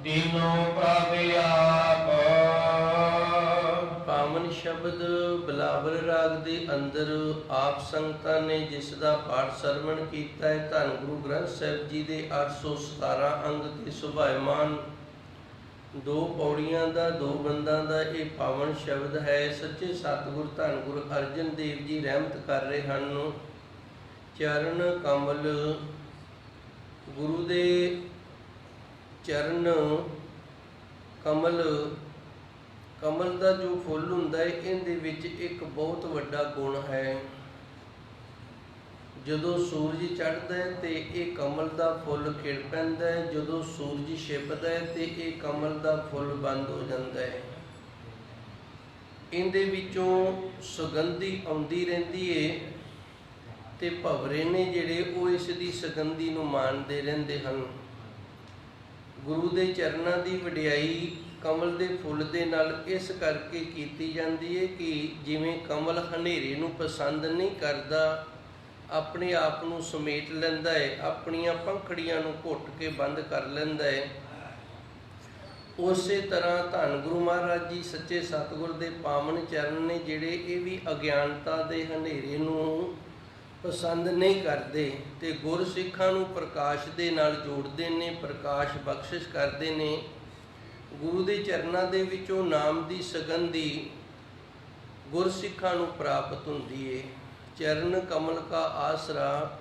दीनो प्रभ आप। पावन शब्द बिलावल राग ਦੇ ਅੰਦਰ ਆਪ ਸੰਗਤਾਂ ਨੇ ਜਿਸ ਦਾ ਪਾਠ ਸਰਵਣ ਕੀਤਾ ਹੈ ਧੰਨ ਗੁਰੂ ਗ੍ਰੰਥ ਸਾਹਿਬ ਜੀ ਦੇ 817 ਅੰਗ ਤੇ ਸੁਭਾਇਮਾਨ ਦੋ ਪੌੜੀਆਂ ਦਾ ਦੋ ਬੰਦਾਂ ਦਾ ਇਹ ਪਾਵਨ ਸ਼ਬਦ ਹੈ। ਸੱਚੇ ਸਤਿਗੁਰ ਧੰਨ ਗੁਰੂ ਅਰਜਨ ਦੇਵ ਜੀ ਰਹਿਮਤ ਕਰ ਰਹੇ ਹਨ। ਚਰਨ ਕਮਲ ਗੁਰੂ ਦੇ ਚਰਨ ਕਮਲ ਕਮਲ ਦਾ ਜੋ ਫੁੱਲ ਹੁੰਦਾ ਹੈ ਇਹਦੇ ਵਿੱਚ ਇੱਕ ਬਹੁਤ ਵੱਡਾ ਗੁਣ ਹੈ। ਜਦੋਂ ਸੂਰਜ ਚੜ੍ਹਦਾ ਹੈ ਤੇ ਇਹ ਕਮਲ ਦਾ ਫੁੱਲ ਖਿੜ ਪੈਂਦਾ ਹੈ, ਜਦੋਂ ਸੂਰਜ ਛਿਪਦਾ ਹੈ ਤੇ ਇਹ ਕਮਲ ਦਾ ਫੁੱਲ ਬੰਦ ਹੋ ਜਾਂਦਾ ਹੈ। ਇਹਦੇ ਵਿੱਚੋਂ ਸੁਗੰਧੀ ਆਉਂਦੀ ਰਹਿੰਦੀ ਏ ਤੇ ਭਵਰੇ ਨੇ ਜਿਹੜੇ ਉਹ ਇਸ ਦੀ ਸੁਗੰਧੀ ਨੂੰ ਮਾਣਦੇ ਰਹਿੰਦੇ ਹਨ। ਗੁਰੂ ਦੇ ਚਰਨਾਂ ਦੀ ਵਡਿਆਈ ਕਮਲ ਦੇ ਫੁੱਲ ਦੇ ਨਾਲ ਇਸ ਕਰਕੇ ਕੀਤੀ ਜਾਂਦੀ ਹੈ ਕਿ ਜਿਵੇਂ ਕਮਲ ਹਨੇਰੇ ਨੂੰ ਪਸੰਦ ਨਹੀਂ ਕਰਦਾ, ਆਪਣੇ ਆਪ ਨੂੰ ਸਮੇਟ ਲੈਂਦਾ ਹੈ, ਆਪਣੀਆਂ ਪੰਖੜੀਆਂ ਨੂੰ ਘੁੱਟ ਕੇ ਬੰਦ ਕਰ ਲੈਂਦਾ ਹੈ, ਉਸੇ ਤਰ੍ਹਾਂ ਧੰਨ ਗੁਰੂ ਮਹਾਰਾਜ ਜੀ ਸੱਚੇ ਸਤਿਗੁਰ ਦੇ ਪਾਵਨ ਚਰਨ ਨੇ ਜਿਹੜੇ ਇਹ ਵੀ ਅਗਿਆਨਤਾ ਦੇ ਹਨੇਰੇ ਨੂੰ ਪਸੰਦ ਨਹੀਂ ਕਰਦੇ ਤੇ ਗੁਰਸਿੱਖਾਂ ਨੂੰ ਪ੍ਰਕਾਸ਼ ਦੇ ਨਾਲ ਜੋੜਦੇ ਨੇ, ਪ੍ਰਕਾਸ਼ ਬਖਸ਼ਿਸ਼ ਕਰਦੇ ਨੇ। ਗੁਰੂ ਦੇ ਚਰਨਾਂ ਦੇ ਵਿੱਚੋਂ ਨਾਮ ਦੀ ਸੁਗੰਧੀ ਗੁਰਸਿੱਖਾਂ ਨੂੰ ਪ੍ਰਾਪਤ ਹੁੰਦੀ ਏ। ਚਰਨ ਕਮਲ ਕਾ ਆਸਰਾ,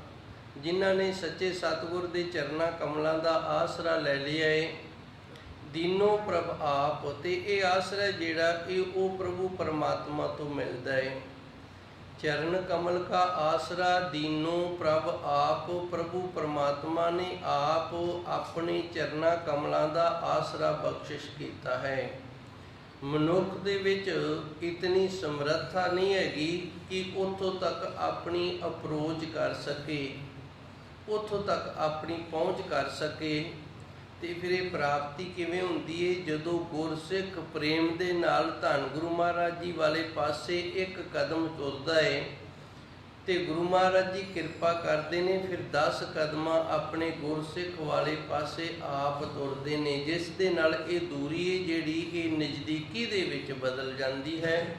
ਜਿਨ੍ਹਾਂ ਨੇ ਸੱਚੇ ਸਤਿਗੁਰ ਦੇ ਚਰਨਾਂ ਕਮਲਾਂ ਦਾ ਆਸਰਾ ਲੈ ਲਿਆ ਏ, ਦੀਨੋ ਪ੍ਰਭ ਆਪ, ਤੇ ਇਹ ਆਸਰਾ ਜਿਹੜਾ ਇਹ ਉਹ ਪ੍ਰਭੂ ਪਰਮਾਤਮਾ ਤੋਂ ਮਿਲਦਾ ਏ। ਚਰਨ ਕਮਲ ਕਾ ਆਸਰਾ ਦੀਨੋ ਪ੍ਰਭ ਆਪ, ਪ੍ਰਭੂ ਪਰਮਾਤਮਾ ਨੇ ਆਪ ਆਪਣੇ ਚਰਨਾਂ ਕਮਲਾਂ ਦਾ ਆਸਰਾ ਬਖਸ਼ਿਸ਼ ਕੀਤਾ ਹੈ। ਮਨੁੱਖ ਦੇ ਵਿੱਚ ਇਤਨੀ ਸਮਰੱਥਾ ਨਹੀਂ ਹੈਗੀ ਕਿ ਉੱਥੋਂ ਤੱਕ ਆਪਣੀ ਅਪਰੋਚ ਕਰ ਸਕੇ, ਉੱਥੋਂ ਤੱਕ ਆਪਣੀ ਪਹੁੰਚ ਕਰ ਸਕੇ। ਤੇ ਫਿਰ ਇਹ ਪ੍ਰਾਪਤੀ ਕਿਵੇਂ ਹੁੰਦੀ ਹੈ? ਜਦੋਂ ਗੁਰਸਿੱਖ ਪ੍ਰੇਮ ਦੇ ਨਾਲ ਧੰਨ ਗੁਰੂ ਮਹਾਰਾਜ ਜੀ ਵਾਲੇ ਪਾਸੇ ਇੱਕ ਕਦਮ ਤੁਰਦਾ ਹੈ ਤੇ ਗੁਰੂ ਮਹਾਰਾਜ ਜੀ ਕਿਰਪਾ ਕਰਦੇ ਨੇ, ਫਿਰ 10 ਕਦਮਾਂ ਆਪਣੇ ਗੁਰਸਿੱਖ ਵਾਲੇ ਪਾਸੇ ਆਪ ਤੁਰਦੇ ਨੇ, ਜਿਸ ਦੇ ਨਾਲ ਇਹ ਦੂਰੀ ਹੈ ਜਿਹੜੀ ਇਹ ਨਜ਼ਦੀਕੀ ਦੇ ਵਿੱਚ ਬਦਲ ਜਾਂਦੀ ਹੈ।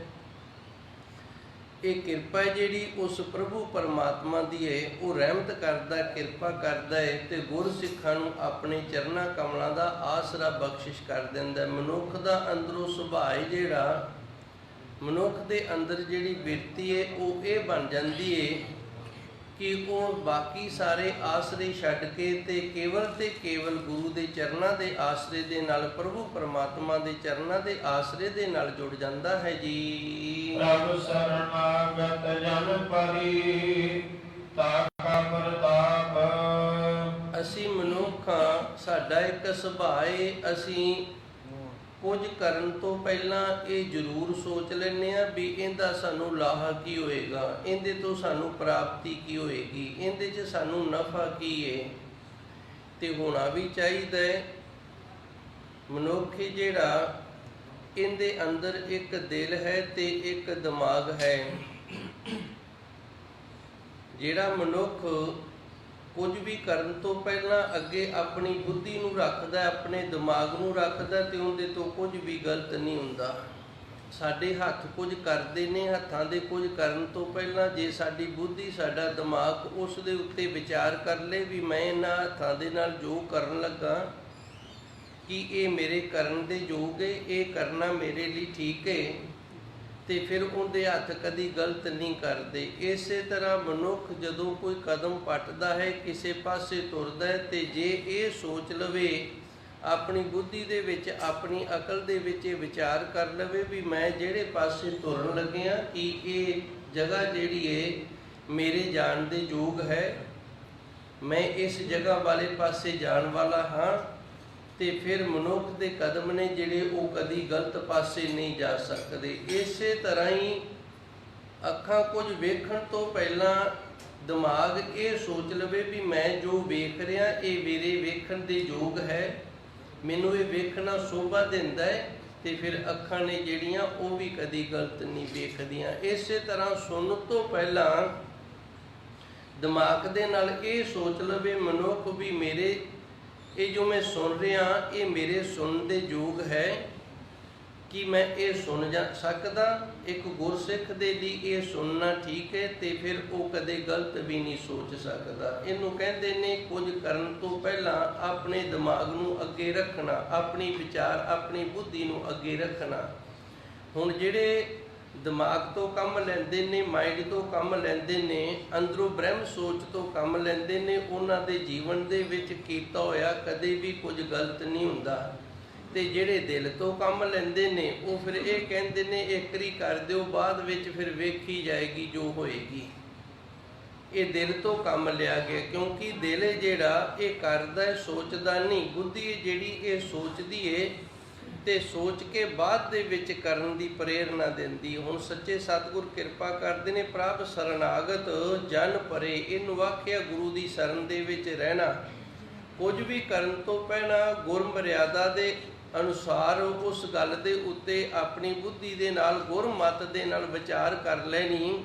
ਇਹ ਕਿਰਪਾ ਜਿਹੜੀ ਉਸ ਪ੍ਰਭੂ ਪਰਮਾਤਮਾ ਦੀ ਹੈ, ਉਹ ਰਹਿਮਤ ਕਰਦਾ, ਕਿਰਪਾ ਕਰਦਾ ਹੈ ਤੇ ਗੁਰਸਿੱਖਾਂ ਨੂੰ ਆਪਣੇ ਚਰਨਾਂ ਕਮਲਾਂ ਦਾ ਆਸਰਾ ਬਖਸ਼ਿਸ਼ ਕਰ ਦਿੰਦਾ। ਮਨੁੱਖ ਦਾ ਅੰਦਰੋਂ ਸੁਭਾਅ ਜਿਹੜਾ, ਮਨੁੱਖ ਦੇ ਅੰਦਰ ਜਿਹੜੀ ਬਿਰਤੀ ਹੈ ਉਹ ਇਹ ਬਣ ਜਾਂਦੀ ਹੈ ਕਿ ਉਹ ਬਾਕੀ ਸਾਰੇ ਆਸਰੇ ਛੱਡ ਕੇ ਤੇ ਕੇਵਲ ਗੁਰੂ ਦੇ ਚਰਨਾਂ ਦੇ ਆਸਰੇ ਦੇ ਨਾਲ, ਪ੍ਰਭੂ ਪਰਮਾਤਮਾ ਦੇ ਚਰਨਾਂ ਦੇ ਆਸਰੇ ਦੇ ਨਾਲ ਜੁੜ ਜਾਂਦਾ ਹੈ ਜੀ। ਪ੍ਰਭ ਸਰਣਾਗਤ ਜਨ ਪਰੀ ਤਾਕਾ ਪ੍ਰਤਾਪ। ਅਸੀਂ ਮਨੁੱਖਾਂ, ਸਾਡਾ ਇੱਕ ਸੁਭਾਅ ਹੈ, ਅਸੀਂ ਕੁਝ ਕਰਨ ਤੋਂ ਪਹਿਲਾਂ ਇਹ ਜ਼ਰੂਰ ਸੋਚ ਲੈਂਦੇ ਹਾਂ ਵੀ ਇਹਦਾ ਸਾਨੂੰ ਲਾਹਾ ਕੀ ਹੋਏਗਾ, ਇਹਦੇ ਤੋਂ ਸਾਨੂੰ ਪ੍ਰਾਪਤੀ ਕੀ ਹੋਏਗੀ, ਇਹਦੇ 'ਚ ਸਾਨੂੰ ਨਫਾ ਕੀ ਹੈ। ਤੇ ਹੋਣਾ ਵੀ ਚਾਹੀਦਾ ਹੈ। ਮਨੁੱਖ ਜਿਹੜਾ, ਇਹਦੇ ਅੰਦਰ ਇੱਕ ਦਿਲ ਹੈ ਤੇ ਇੱਕ ਦਿਮਾਗ ਹੈ। ਜਿਹੜਾ ਮਨੁੱਖ ਕੁਝ ਵੀ ਕਰਨ ਤੋਂ ਪਹਿਲਾਂ ਅੱਗੇ ਆਪਣੀ ਬੁੱਧੀ ਨੂੰ ਰੱਖਦਾ, ਆਪਣੇ ਦਿਮਾਗ ਨੂੰ ਰੱਖਦਾ ਤੇ ਉਹਦੇ ਤੋਂ ਕੁਝ ਵੀ ਗਲਤ ਨਹੀਂ ਹੁੰਦਾ। ਸਾਡੇ ਹੱਥ ਕੁਝ ਕਰਦੇ ਨੇ, ਹੱਥਾਂ ਦੇ ਕੁਝ ਕਰਨ ਤੋਂ ਪਹਿਲਾਂ ਜੇ ਸਾਡੀ ਬੁੱਧੀ, ਸਾਡਾ ਦਿਮਾਗ ਉਸ ਦੇ ਉੱਤੇ ਵਿਚਾਰ ਕਰ ਲੇ ਵੀ ਮੈਂ ਇਹਨਾਂ ਹੱਥਾਂ ਦੇ ਨਾਲ ਜੋ ਕਰਨ ਲੱਗਾ ਕਿ ਇਹ ਮੇਰੇ ਕਰਨ ਦੇ ਯੋਗ ਹੈ, ਇਹ ਕਰਨਾ ਮੇਰੇ ਲਈ ਠੀਕ ਹੈ, ਤੇ ਫਿਰ ਉਹਦੇ ਹੱਥ ਕਦੀ ਗਲਤ ਨਹੀਂ ਕਰਦੇ। ਇਸੇ ਤਰ੍ਹਾਂ ਮਨੁੱਖ ਜਦੋਂ ਕੋਈ ਕਦਮ ਪੱਟਦਾ ਹੈ, ਕਿਸੇ ਪਾਸੇ ਤੁਰਦਾ ਹੈ, ਤੇ ਜੇ ਇਹ ਸੋਚ ਲਵੇ ਆਪਣੀ ਬੁੱਧੀ ਦੇ ਵਿੱਚ, ਆਪਣੀ ਅਕਲ ਦੇ ਵਿੱਚ ਇਹ ਵਿਚਾਰ ਕਰ ਲਵੇ ਵੀ ਮੈਂ ਜਿਹੜੇ ਪਾਸੇ ਤੁਰਨ ਲੱਗਿਆ ਕਿ ਇਹ ਜਗ੍ਹਾ ਜਿਹੜੀ ਹੈ ਮੇਰੇ ਜਾਣ ਦੇ ਯੋਗ ਹੈ, ਮੈਂ ਇਸ ਜਗ੍ਹਾ ਵਾਲੇ ਪਾਸੇ ਜਾਣ ਵਾਲਾ ਹਾਂ, ਤੇ ਫਿਰ ਮਨੁੱਖ ਦੇ ਕਦਮ ਨੇ ਜਿਹੜੇ ਉਹ ਕਦੀ ਗਲਤ ਪਾਸੇ ਨਹੀਂ ਜਾ ਸਕਦੇ। ਇਸੇ ਤਰ੍ਹਾਂ ਹੀ ਅੱਖਾਂ ਕੁਝ ਵੇਖਣ ਤੋਂ ਪਹਿਲਾਂ ਦਿਮਾਗ ਇਹ ਸੋਚ ਲਵੇ ਵੀ ਮੈਂ ਜੋ ਵੇਖ ਰਿਹਾ ਇਹ ਮੇਰੇ ਵੇਖਣ ਦੇ ਯੋਗ ਹੈ, ਮੈਨੂੰ ਇਹ ਵੇਖਣਾ ਸ਼ੋਭਾ ਦਿੰਦਾ ਹੈ, ਤੇ ਫਿਰ ਅੱਖਾਂ ਨੇ ਜਿਹੜੀਆਂ ਉਹ ਵੀ ਕਦੀ ਗਲਤ ਨਹੀਂ ਵੇਖਦੀਆਂ। ਇਸੇ ਤਰ੍ਹਾਂ ਸੁਣਨ ਤੋਂ ਪਹਿਲਾਂ ਦਿਮਾਗ ਦੇ ਨਾਲ ਇਹ ਸੋਚ ਲਵੇ ਮਨੁੱਖ ਵੀ ਮੇਰੇ ਇਹ ਜੋ ਮੈਂ ਸੁਣ ਰਿਹਾ ਇਹ ਮੇਰੇ ਸੁਣਨ ਦੇ ਯੋਗ ਹੈ ਕਿ ਮੈਂ ਇਹ ਸੁਣ ਸਕਦਾ। ਇੱਕ ਗੁਰਸਿੱਖ ਦੇ ਲਈ ਇਹ ਸੁਣਨਾ ਠੀਕ ਹੈ ਤੇ ਫਿਰ ਉਹ ਕਦੇ ਗਲਤ ਵੀ ਨਹੀਂ ਸੋਚ ਸਕਦਾ। ਇਹਨੂੰ ਕਹਿੰਦੇ ਨੇ ਕੁਝ ਕਰਨ ਤੋਂ ਪਹਿਲਾਂ ਆਪਣੇ ਦਿਮਾਗ ਨੂੰ ਅੱਗੇ ਰੱਖਣਾ, ਆਪਣੀ ਵਿਚਾਰ ਆਪਣੀ ਬੁੱਧੀ ਨੂੰ ਅੱਗੇ ਰੱਖਣਾ। ਹੁਣ ਜਿਹੜੇ ਦਿਮਾਗ ਤੋਂ ਕੰਮ ਲੈਂਦੇ ਨੇ, ਮਾਈਂਡ ਤੋਂ ਕੰਮ ਲੈਂਦੇ ਨੇ, ਅੰਦਰੋਂ ਬ੍ਰਹਮ ਸੋਚ ਤੋਂ ਕੰਮ ਲੈਂਦੇ ਨੇ, ਉਹਨਾਂ ਦੇ ਜੀਵਨ ਦੇ ਵਿੱਚ ਕੀਤਾ ਹੋਇਆ ਕਦੇ ਵੀ ਕੁਝ ਗਲਤ ਨਹੀਂ ਹੁੰਦਾ। ਤੇ ਜਿਹੜੇ ਦਿਲ ਤੋਂ ਕੰਮ ਲੈਂਦੇ ਨੇ ਉਹ ਫਿਰ ਇਹ ਕਹਿੰਦੇ ਨੇ ਇੱਕ ਵਾਰੀ ਕਰ ਦਿਓ, ਬਾਅਦ ਵਿੱਚ ਫਿਰ ਵੇਖੀ ਜਾਏਗੀ ਜੋ ਹੋਏਗੀ। ਇਹ ਦਿਲ ਤੋਂ ਕੰਮ ਲਿਆ ਗਿਆ ਕਿਉਂਕਿ ਦਿਲ ਜਿਹੜਾ ਇਹ ਕਰਦਾ ਹੈ, ਸੋਚਦਾ ਨਹੀਂ। ਬੁੱਧੀ ਜਿਹੜੀ ਇਹ ਸੋਚਦੀ ਏ ਤੇ ਸੋਚ ਕੇ ਬਾਅਦ ਦੇ ਵਿੱਚ ਕਰਨ ਦੀ ਪ੍ਰੇਰਨਾ ਦਿੰਦੀ। ਹੁਣ ਸੱਚੇ ਸਤਿਗੁਰ ਕਿਰਪਾ ਕਰਦੇ ਨੇ, ਪ੍ਰਭ ਸਰਨਾਗਤ ਜਨ ਪਰੇ। ਇਹਨੂੰ ਆਖਿਆ ਗੁਰੂ ਦੀ ਸ਼ਰਨ ਦੇ ਵਿੱਚ ਰਹਿਣਾ। ਕੁਝ ਵੀ ਕਰਨ ਤੋਂ ਪਹਿਲਾਂ ਗੁਰਮਰਿਆਦਾ ਦੇ ਅਨੁਸਾਰ ਉਸ ਗੱਲ ਦੇ ਉੱਤੇ ਆਪਣੀ ਬੁੱਧੀ ਦੇ ਨਾਲ, ਗੁਰਮਤਿ ਦੇ ਨਾਲ ਵਿਚਾਰ ਕਰ ਲੈਣੀ।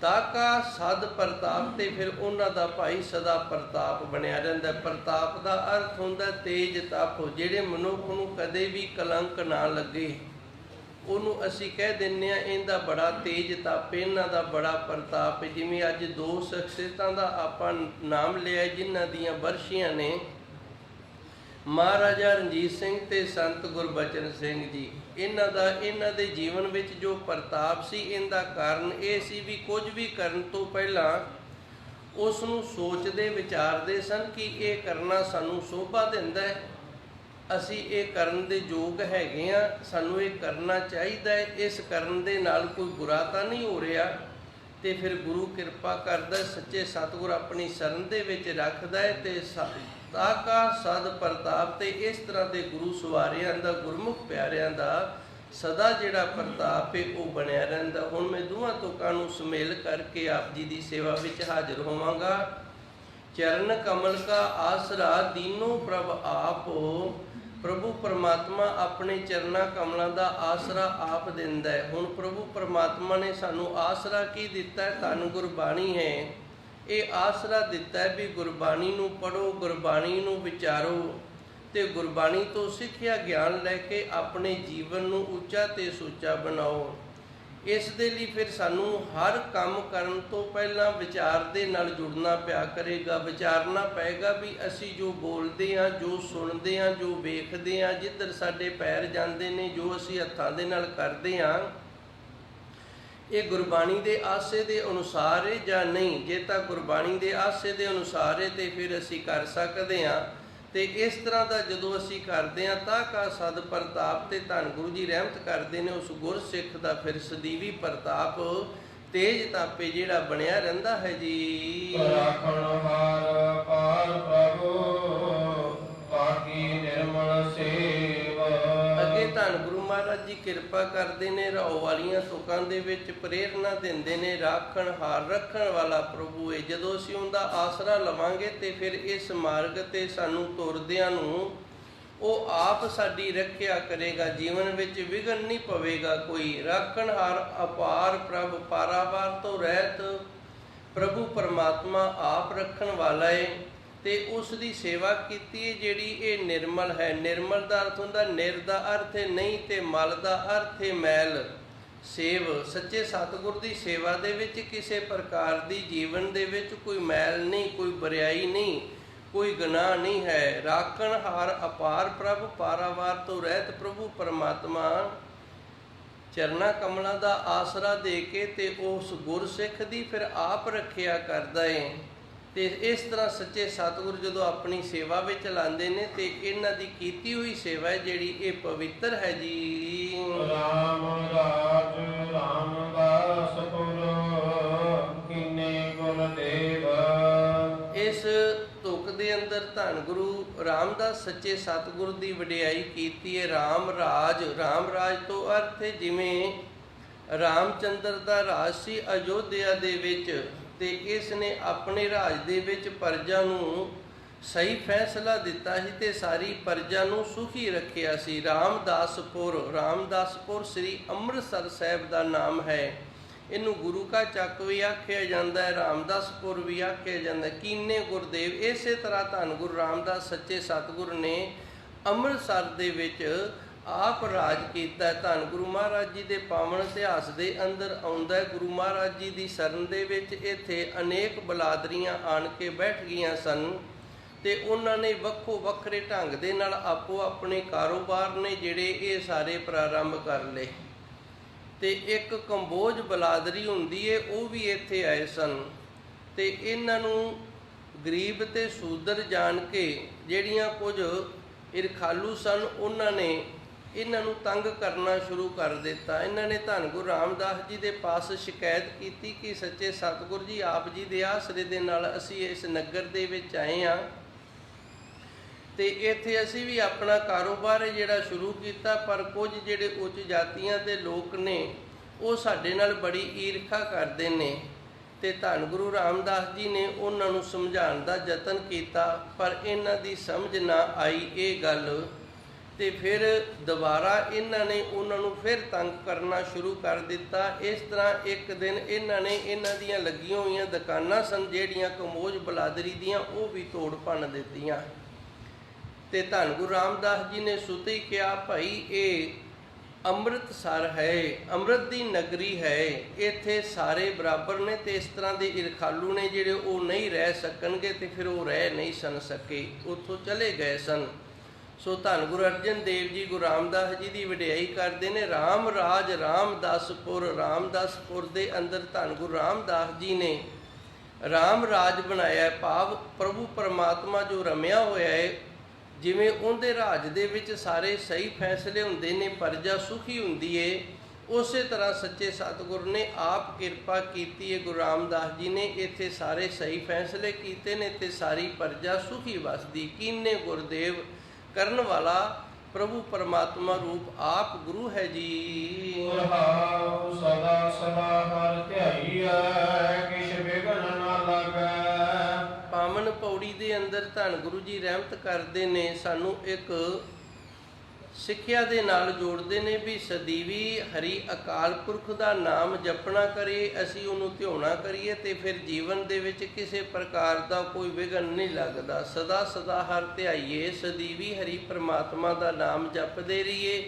ਤਾਕਾ ਸਦ ਪ੍ਰਤਾਪ, ਤੇ ਫਿਰ ਉਹਨਾਂ ਦਾ ਭਾਈ ਸਦਾ ਪ੍ਰਤਾਪ ਬਣਿਆ ਰਹਿੰਦਾ। ਪ੍ਰਤਾਪ ਦਾ ਅਰਥ ਹੁੰਦਾ ਤੇਜ ਤਪ। ਜਿਹੜੇ ਮਨੁੱਖ ਨੂੰ ਕਦੇ ਵੀ ਕਲੰਕ ਨਾ ਲੱਗੇ ਉਹਨੂੰ ਅਸੀਂ ਕਹਿ ਦਿੰਦੇ ਹਾਂ ਇਹਦਾ ਬੜਾ ਤੇਜ ਤਪ, ਇਹਨਾਂ ਦਾ ਬੜਾ ਪ੍ਰਤਾਪ। ਜਿਵੇਂ ਅੱਜ ਦੋ ਸ਼ਖਸੀਅਤਾਂ ਦਾ ਆਪਾਂ ਨਾਮ ਲਿਆ ਜਿਨ੍ਹਾਂ ਦੀਆਂ ਬਰਸ਼ੀਆਂ ਨੇ, ਮਹਾਰਾਜਾ ਰਣਜੀਤ ਸਿੰਘ ਤੇ ਸੰਤ ਗੁਰਬਚਨ ਸਿੰਘ ਜੀ। ਇਹਨਾਂ ਦੇ ਜੀਵਨ ਵਿੱਚ ਜੋ ਪ੍ਰਤਾਪ ਸੀ, ਇਹਦਾ ਕਾਰਨ ਇਹ ਸੀ ਵੀ ਕੁਝ ਵੀ ਕਰਨ ਤੋਂ ਪਹਿਲਾਂ ਉਸ ਨੂੰ ਸੋਚਦੇ ਵਿਚਾਰਦੇ ਸਨ ਕਿ ਇਹ ਕਰਨਾ ਸਾਨੂੰ ਸ਼ੋਭਾ ਦਿੰਦਾ ਹੈ, ਅਸੀਂ ਇਹ ਕਰਨ ਦੇ ਯੋਗ ਹੈਗੇ ਹਾਂ, ਸਾਨੂੰ ਇਹ ਕਰਨਾ ਚਾਹੀਦਾ ਹੈ, ਇਸ ਕਰਨ ਦੇ ਨਾਲ ਕੋਈ ਬੁਰਾ ਤਾਂ ਨਹੀਂ ਹੋ ਰਿਹਾ। ਤੇ ਫਿਰ ਗੁਰੂ ਕਿਰਪਾ ਕਰਦਾ, ਸੱਚੇ ਸਤਿਗੁਰ ਆਪਣੀ ਸ਼ਰਨ ਦੇ ਵਿੱਚ ਰੱਖਦਾ ਹੈ ਤੇ ਤਾਕਾ ਸਦ ਪ੍ਰਤਾਪ। ਤੇ ਇਸ ਤਰ੍ਹਾਂ ਦੇ ਗੁਰੂ ਸਵਾਰਿਆਂ ਦਾ, ਗੁਰਮੁਖ ਪਿਆਰਿਆਂ ਦਾ ਸਦਾ ਜਿਹੜਾ ਪ੍ਰਤਾਪ ਹੈ ਉਹ ਬਣਿਆ ਰਹਿੰਦਾ। ਹੁਣ ਮੈਂ ਦੋਹਾਂ ਤੁਕਾਂ ਨੂੰ ਸੁਮੇਲ ਕਰਕੇ ਆਪ ਜੀ ਦੀ ਸੇਵਾ ਵਿੱਚ ਹਾਜ਼ਰ ਹੋਵਾਂਗਾ। ਚਰਨ ਕਮਲ ਕਾ ਆਸਰਾ ਦੀਨੋ ਪ੍ਰਭ ਆਪ। ਪ੍ਰਭੂ ਪਰਮਾਤਮਾ ਆਪਣੇ ਚਰਨਾਂ ਕਮਲਾਂ ਦਾ ਆਸਰਾ ਆਪ ਦਿੰਦਾ ਹੈ। ਹੁਣ ਪ੍ਰਭੂ ਪਰਮਾਤਮਾ ਨੇ ਸਾਨੂੰ ਆਸਰਾ ਕੀ ਦਿੱਤਾ ਹੈ? ਧੰਨ ਗੁਰਬਾਣੀ ਹੈ। ਇਹ ਆਸਰਾ ਦਿੱਤਾ ਹੈ ਵੀ ਗੁਰਬਾਣੀ ਨੂੰ ਪੜ੍ਹੋ, ਗੁਰਬਾਣੀ ਨੂੰ ਵਿਚਾਰੋ ਤੇ ਗੁਰਬਾਣੀ ਤੋਂ ਸਿੱਖਿਆ ਗਿਆਨ ਲੈ ਕੇ ਆਪਣੇ ਜੀਵਨ ਨੂੰ ਉੱਚਾ ਤੇ ਸੁੱਚਾ ਬਣਾਓ। ਇਸ ਦੇ ਲਈ ਫਿਰ ਸਾਨੂੰ ਹਰ ਕੰਮ ਕਰਨ ਤੋਂ ਪਹਿਲਾਂ ਵਿਚਾਰ ਦੇ ਨਾਲ ਜੁੜਨਾ ਪਿਆ ਕਰੇਗਾ। ਵਿਚਾਰਨਾ ਪਏਗਾ ਵੀ ਅਸੀਂ ਜੋ ਬੋਲਦੇ ਹਾਂ, ਜੋ ਸੁਣਦੇ ਹਾਂ, ਜੋ ਵੇਖਦੇ ਹਾਂ, ਜਿੱਧਰ ਸਾਡੇ ਪੈਰ ਜਾਂਦੇ ਨੇ, ਜੋ ਅਸੀਂ ਹੱਥਾਂ ਦੇ ਨਾਲ ਕਰਦੇ ਹਾਂ, ਇਹ ਗੁਰਬਾਣੀ ਦੇ ਆਸੇ ਦੇ ਅਨੁਸਾਰ ਹੈ ਜਾਂ ਨਹੀਂ। ਜੇ ਤਾਂ ਗੁਰਬਾਣੀ ਦੇ ਆਸੇ ਦੇ ਅਨੁਸਾਰ ਹੈ ਤੇ ਫਿਰ ਅਸੀਂ ਕਰ ਸਕਦੇ ਹਾਂ। ਤੇ ਇਸ ਤਰ੍ਹਾਂ ਦਾ ਜਦੋਂ ਅਸੀਂ ਕਰਦੇ ਹਾਂ ਤਾਂ ਕਾ ਸਦ ਪ੍ਰਤਾਪ। ਤੇ ਧੰਨ ਗੁਰੂ ਜੀ ਰਹਿਮਤ ਕਰਦੇ ਨੇ ਉਸ ਗੁਰਸਿੱਖ ਦਾ ਫਿਰ ਸਦੀਵੀ ਪ੍ਰਤਾਪ ਤੇਜ ਤਾਪੇ ਜਿਹੜਾ ਬਣਿਆ ਰਹਿੰਦਾ ਹੈ ਜੀ। ਰਾਖਣ ਹਾਰ ਪਾਰ ਪ੍ਰਭੂ ਪਾਕੀ ਨਿਰਮਲ ਸੇਵਾ। ਅੱਗੇ ਧੰਨ ਗੁਰੂ ਮਹਾਰਾਜ ਜੀ ਕਿਰਪਾ ਕਰਦੇ ਨੇ, ਰਾਓ ਵਾਲੀਆਂ ਤੁਕਾਂ ਦੇ ਵਿੱਚ ਪ੍ਰੇਰਨਾ ਦਿੰਦੇ ਨੇ, ਰਾਖਣ ਹਾਰ, ਰੱਖਣ ਵਾਲਾ ਪ੍ਰਭੂ ਹੈ। ਜਦੋਂ ਅਸੀਂ ਉਹਦਾ ਆਸਰਾ ਲਵਾਂਗੇ ਤੇ ਫਿਰ ਇਸ ਮਾਰਗ ਤੇ ਸਾਨੂੰ ਤੁਰਦਿਆਂ ਨੂੰ ਉਹ ਆਪ ਸਾਡੀ ਰੱਖਿਆ ਕਰੇਗਾ। ਜੀਵਨ ਵਿੱਚ ਵਿਘਨ ਨਹੀਂ ਪਵੇਗਾ ਕੋਈ। ਰਾਖਣ ਹਾਰ ਅਪਾਰ ਪ੍ਰਭ ਪਾਰਾਵਾਰ ਤੋਂ ਰਹਿਤ। ਪ੍ਰਭੂ ਪਰਮਾਤਮਾ ਆਪ ਰੱਖਣ ਵਾਲਾ ਹੈ ਤੇ ਉਸ ਦੀ ਸੇਵਾ ਕੀਤੀ ਹੈ ਜਿਹੜੀ ਇਹ ਨਿਰਮਲ ਹੈ। ਨਿਰਮਲ ਦਾ ਅਰਥ ਹੁੰਦਾ, ਨਿਰ ਦਾ ਅਰਥ ਹੈ ਨਹੀਂ ਤੇ ਮਲ ਦਾ ਅਰਥ ਹੈ ਮੈਲ। ਸੇਵ, ਸੱਚੇ ਸਤਿਗੁਰ ਦੀ ਸੇਵਾ ਦੇ ਵਿੱਚ ਕਿਸੇ ਪ੍ਰਕਾਰ ਦੀ ਜੀਵਨ ਦੇ ਵਿੱਚ ਕੋਈ ਮੈਲ ਨਹੀਂ, ਕੋਈ ਬੁਰਾਈ ਨਹੀਂ, ਕੋਈ ਗੁਨਾਹ ਨਹੀਂ ਹੈ। ਰਾਖਣ ਹਾਰ ਅਪਾਰ ਪ੍ਰਭ ਪਾਰਾਵਾਰ ਤੋਂ ਰਹਿਤ। ਪ੍ਰਭੂ ਪਰਮਾਤਮਾ ਚਰਨਾਂ ਕਮਲਾਂ ਦਾ ਆਸਰਾ ਦੇ ਕੇ ਤੇ ਉਸ ਗੁਰਸਿੱਖ ਦੀ ਫਿਰ ਆਪ ਰੱਖਿਆ ਕਰਦਾ ਹੈ। ਤੇ ਇਸ ਤਰ੍ਹਾਂ ਸੱਚੇ ਸਤਿਗੁਰ ਜਦੋਂ ਆਪਣੀ ਸੇਵਾ ਵਿੱਚ ਲਾਉਂਦੇ ਨੇ ਤੇ ਇਹਨਾਂ ਦੀ ਕੀਤੀ ਹੋਈ ਸੇਵਾ ਹੈ ਜਿਹੜੀ ਇਹ ਪਵਿੱਤਰ ਹੈ ਜੀ। ਰਾਮ ਰਾਜ ਰਾਮਦਾਸ ਪੁਰ ਕੀਨੇ ਗੁਰਦੇਵ। ਇਸ ਤੁਕ ਦੇ ਅੰਦਰ ਧੰਨ ਗੁਰੂ ਰਾਮਦਾਸ ਸੱਚੇ ਸਤਿਗੁਰ ਦੀ ਵਡਿਆਈ ਕੀਤੀ ਹੈ। ਰਾਮ ਰਾਜ, ਰਾਮ ਰਾਜ ਤੋਂ ਅਰਥ ਹੈ ਜਿਵੇਂ ਰਾਮਚੰਦਰ ਦਾ ਰਾਜ ਸੀ ਅਯੋਧਿਆ ਦੇ ਵਿੱਚ ਤੇ ਇਸ ਨੇ ਆਪਣੇ ਰਾਜ ਦੇ ਵਿੱਚ ਪ੍ਰਜਾ ਨੂੰ ਸਹੀ ਫੈਸਲਾ ਦਿੱਤਾ ਸੀ ਤੇ ਸਾਰੀ ਪ੍ਰਜਾ ਨੂੰ ਸੁਖੀ ਰੱਖਿਆ ਸੀ। ਰਾਮਦਾਸਪੁਰ, ਰਾਮਦਾਸਪੁਰ ਸ੍ਰੀ ਅੰਮ੍ਰਿਤਸਰ ਸਾਹਿਬ ਦਾ ਨਾਮ ਹੈ। ਇਹਨੂੰ ਗੁਰੂ ਕਾ ਚੱਕ ਵੀ ਆਖਿਆ ਜਾਂਦਾ ਹੈ, ਰਾਮਦਾਸਪੁਰ ਵੀ ਆਖਿਆ ਜਾਂਦਾ ਹੈ। ਕੀਨੇ ਗੁਰਦੇਵ ਇਸੇ ਤਰ੍ਹਾਂ ਧੰਨ ਗੁਰੂ ਰਾਮਦਾਸ ਸੱਚੇ ਸਤਿਗੁਰ ਨੇ ਅੰਮ੍ਰਿਤਸਰ ਦੇ ਵਿੱਚ ਆਪ ਰਾਜ ਕੀਤਾ। ਧੰਨ ਗੁਰੂ ਮਹਾਰਾਜ ਜੀ ਦੇ ਪਾਵਨ ਇਤਿਹਾਸ ਦੇ ਅੰਦਰ ਆਉਂਦਾ ਹੈ, ਗੁਰੂ ਮਹਾਰਾਜ ਜੀ ਦੀ ਸ਼ਰਨ ਦੇ ਵਿੱਚ ਇੱਥੇ ਅਨੇਕ ਬਲਾਦਰੀਆਂ ਆਣ ਕੇ ਬੈਠ ਗਈਆਂ ਸਨ ਤੇ ਉਹਨਾਂ ਨੇ ਵੱਖੋ ਵੱਖਰੇ ਢੰਗ ਦੇ ਨਾਲ ਆਪੋ ਆਪਣੇ ਕਾਰੋਬਾਰ ਨੇ ਜਿਹੜੇ ਇਹ ਸਾਰੇ ਪ੍ਰਾਰੰਭ ਕਰ ਲਏ। ਤੇ ਇੱਕ ਕੰਬੋਜ ਬਲਾਦਰੀ ਹੁੰਦੀ ਏ, ਉਹ ਵੀ ਇੱਥੇ ਆਏ ਸਨ ਤੇ ਇਹਨਾਂ ਨੂੰ ਗਰੀਬ ਤੇ ਸ਼ੂਦਰ ਜਾਣ ਕੇ ਜਿਹੜੀਆਂ ਕੁਝ ਈਰਖਾਲੂ ਸਨ ਉਹਨਾਂ ਨੇ ਇਹਨਾਂ ਨੂੰ ਤੰਗ ਕਰਨਾ ਸ਼ੁਰੂ ਕਰ ਦਿੱਤਾ। ਇਹਨਾਂ ਨੇ ਧੰਨ ਗੁਰੂ ਰਾਮਦਾਸ ਜੀ ਦੇ ਪਾਸ ਸ਼ਿਕਾਇਤ ਕੀਤੀ ਕਿ ਸੱਚੇ ਸਤਿਗੁਰ ਜੀ, ਆਪ ਜੀ ਦੇ ਆਸਰੇ ਦੇ ਨਾਲ ਅਸੀਂ ਇਸ ਨਗਰ ਦੇ ਵਿੱਚ ਆਏ ਹਾਂ ਤੇ ਇੱਥੇ ਅਸੀਂ ਵੀ ਆਪਣਾ ਕਾਰੋਬਾਰ ਜਿਹੜਾ ਸ਼ੁਰੂ ਕੀਤਾ, ਪਰ ਕੁਝ ਜਿਹੜੇ ਉੱਚ ਜਾਤੀਆਂ ਦੇ ਲੋਕ ਨੇ ਉਹ ਸਾਡੇ ਨਾਲ ਬੜੀ ਈਰਖਾ ਕਰਦੇ ਨੇ। ਤੇ ਧੰਨ ਗੁਰੂ ਰਾਮਦਾਸ ਜੀ ਨੇ ਉਹਨਾਂ ਨੂੰ ਸਮਝਾਉਣ ਦਾ ਯਤਨ ਕੀਤਾ, ਪਰ ਇਹਨਾਂ ਦੀ ਸਮਝ ਨਾ ਆਈ ਇਹ ਗੱਲ। ਤੇ ਫਿਰ ਦੁਬਾਰਾ ਇਹਨਾਂ ਨੇ ਉਹਨਾਂ ਨੂੰ ਫਿਰ ਤੰਗ ਕਰਨਾ ਸ਼ੁਰੂ ਕਰ ਦਿੱਤਾ। ਇਸ ਤਰ੍ਹਾਂ ਇੱਕ ਦਿਨ ਇਹਨਾਂ ਨੇ ਇਹਨਾਂ ਦੀਆਂ ਲੱਗੀਆਂ ਹੋਈਆਂ ਦੁਕਾਨਾਂ ਸਨ ਜਿਹੜੀਆਂ ਕੰਬੋਜ ਬਲਾਦਰੀ ਦੀਆਂ, ਉਹ ਵੀ ਤੋੜ ਭੰਨ ਦਿੱਤੀਆਂ। ਤੇ ਧੰਨ ਗੁਰੂ ਰਾਮਦਾਸ ਜੀ ਨੇ ਸੁਤੇ ਕਿਹਾ, ਭਾਈ ਇਹ ਅੰਮ੍ਰਿਤਸਰ ਹੈ, ਅੰਮ੍ਰਿਤ ਦੀ ਨਗਰੀ ਹੈ, ਇੱਥੇ ਸਾਰੇ ਬਰਾਬਰ ਨੇ ਤੇ ਇਸ ਤਰ੍ਹਾਂ ਦੇ ਈਰਖਾਲੂ ਨੇ ਜਿਹੜੇ ਉਹ ਨਹੀਂ ਰਹਿ ਸਕਣਗੇ। ਤੇ ਫਿਰ ਉਹ ਰਹਿ ਨਹੀਂ ਸਨ ਸਕੇ, ਉੱਥੋਂ ਚਲੇ ਗਏ ਸਨ। ਸੋ ਧੰਨ ਗੁਰੂ ਅਰਜਨ ਦੇਵ ਜੀ ਗੁਰੂ ਰਾਮਦਾਸ ਜੀ ਦੀ ਵਡਿਆਈ ਕਰਦੇ ਨੇ। ਰਾਮ ਰਾਜ ਰਾਮਦਾਸਪੁਰ, ਰਾਮਦਾਸਪੁਰ ਦੇ ਅੰਦਰ ਧੰਨ ਗੁਰੂ ਰਾਮਦਾਸ ਜੀ ਨੇ ਰਾਮ ਰਾਜ ਬਣਾਇਆ, ਭਾਵ ਪ੍ਰਭੂ ਪਰਮਾਤਮਾ ਜੋ ਰਮਿਆ ਹੋਇਆ ਹੈ, ਜਿਵੇਂ ਉਹਦੇ ਰਾਜ ਦੇ ਵਿੱਚ ਸਾਰੇ ਸਹੀ ਫੈਸਲੇ ਹੁੰਦੇ ਨੇ, ਪ੍ਰਜਾ ਸੁਖੀ ਹੁੰਦੀ ਏ, ਉਸੇ ਤਰ੍ਹਾਂ ਸੱਚੇ ਸਤਿਗੁਰ ਨੇ ਆਪ ਕਿਰਪਾ ਕੀਤੀ ਹੈ। ਗੁਰੂ ਰਾਮਦਾਸ ਜੀ ਨੇ ਇੱਥੇ ਸਾਰੇ ਸਹੀ ਫੈਸਲੇ ਕੀਤੇ ਨੇ ਤੇ ਸਾਰੀ ਪ੍ਰਜਾ ਸੁਖੀ ਵਸਦੀ। ਕੀਨੇ ਗੁਰਦੇਵ ਕਰਨ ਵਾਲਾ ਪ੍ਰਭੂ ਪਰਮਾਤਮਾ ਰੂਪ ਆਪ ਗੁਰੂ ਹੈ ਜੀ। ਰਹਾਉ ਸਦਾ ਸਦਾ ਹਰਿ ਧਿਆਈਐ, ਕਿਛ ਵਿਘਨ ਨਾ ਲਾਗੈ। ਪਾਵਨ ਪੌੜੀ ਦੇ ਅੰਦਰ ਧੰਨ ਗੁਰੂ ਜੀ ਰਹਿਮਤ ਕਰਦੇ ਨੇ, ਸਾਨੂੰ ਇੱਕ ਸਿੱਖਿਆ ਦੇ ਨਾਲ ਜੋੜਦੇ ਨੇ ਵੀ ਸਦੀਵੀ ਹਰੀ ਅਕਾਲ ਪੁਰਖ ਦਾ ਨਾਮ ਜਪਣਾ ਕਰੀਏ, ਅਸੀਂ ਉਹਨੂੰ ਧਿਆਉਣਾ ਕਰੀਏ ਤੇ ਫਿਰ ਜੀਵਨ ਦੇ ਵਿੱਚ ਕਿਸੇ ਪ੍ਰਕਾਰ ਦਾ ਕੋਈ ਵਿਘਨ ਨਹੀਂ ਲੱਗਦਾ। ਸਦਾ ਸਦਾ ਹਰਿ ਧਿਆਈਏ, ਸਦੀਵੀ ਹਰੀ ਪਰਮਾਤਮਾ ਦਾ ਨਾਮ ਜਪਦੇ ਰਹੀਏ,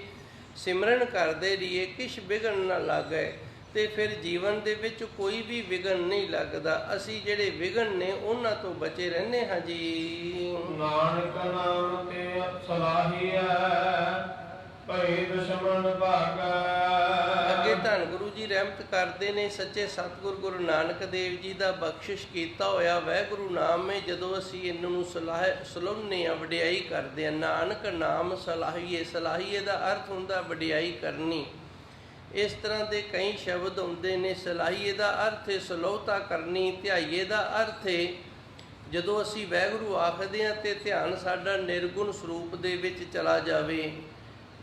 ਸਿਮਰਨ ਕਰਦੇ ਰਹੀਏ, ਕਿਛ ਵਿਘਨ ਨਾ ਲਾਗੈ ਤੇ ਫਿਰ ਜੀਵਨ ਦੇ ਵਿੱਚ ਕੋਈ ਵੀ ਵਿਘਨ ਨਹੀਂ ਲੱਗਦਾ। ਅਸੀਂ ਜਿਹੜੇ ਵਿਘਨ ਨੇ ਉਹਨਾਂ ਤੋਂ ਬਚੇ ਰਹਿੰਦੇ ਹਾਂ ਜੀ। ਨਾਨਕ ਨਾਮ ਤੇ ਸਲਾਹੀਐ, ਭਈ ਦੁਸ਼ਮਨ ਭਾਗੈ। ਅੱਗੇ ਧੰਨ ਗੁਰੂ ਜੀ ਰਹਿਮਤ ਕਰਦੇ ਨੇ, ਸੱਚੇ ਸਤਿਗੁਰ ਗੁਰੂ ਨਾਨਕ ਦੇਵ ਜੀ ਦਾ ਬਖਸ਼ਿਸ਼ ਕੀਤਾ ਹੋਇਆ ਵਾਹਿਗੁਰੂ ਨਾਮ ਹੈ, ਜਦੋਂ ਅਸੀਂ ਇਹਨਾਂ ਨੂੰ ਸਲਾਹੁੰਦੇ ਹਾਂ, ਵਡਿਆਈ ਕਰਦੇ ਹਾਂ। ਨਾਨਕ ਨਾਮ ਸਲਾਹੀਏ, ਸਲਾਹੀਏ ਦਾ ਅਰਥ ਹੁੰਦਾ ਵਡਿਆਈ ਕਰਨੀ। ਇਸ ਤਰ੍ਹਾਂ ਦੇ ਕਈ ਸ਼ਬਦ ਹੁੰਦੇ ਨੇ। ਸਲਾਹੀਏ ਦਾ ਅਰਥ ਹੈ ਸਲੋਹਤਾ ਕਰਨੀ, ਧਿਆਈਏ ਦਾ ਅਰਥ ਹੈ ਜਦੋਂ ਅਸੀਂ ਵਾਹਿਗੁਰੂ ਆਖਦੇ ਹਾਂ ਤੇ ਧਿਆਨ ਸਾਡਾ ਨਿਰਗੁਣ ਸਰੂਪ ਦੇ ਵਿੱਚ ਚਲਾ ਜਾਵੇ।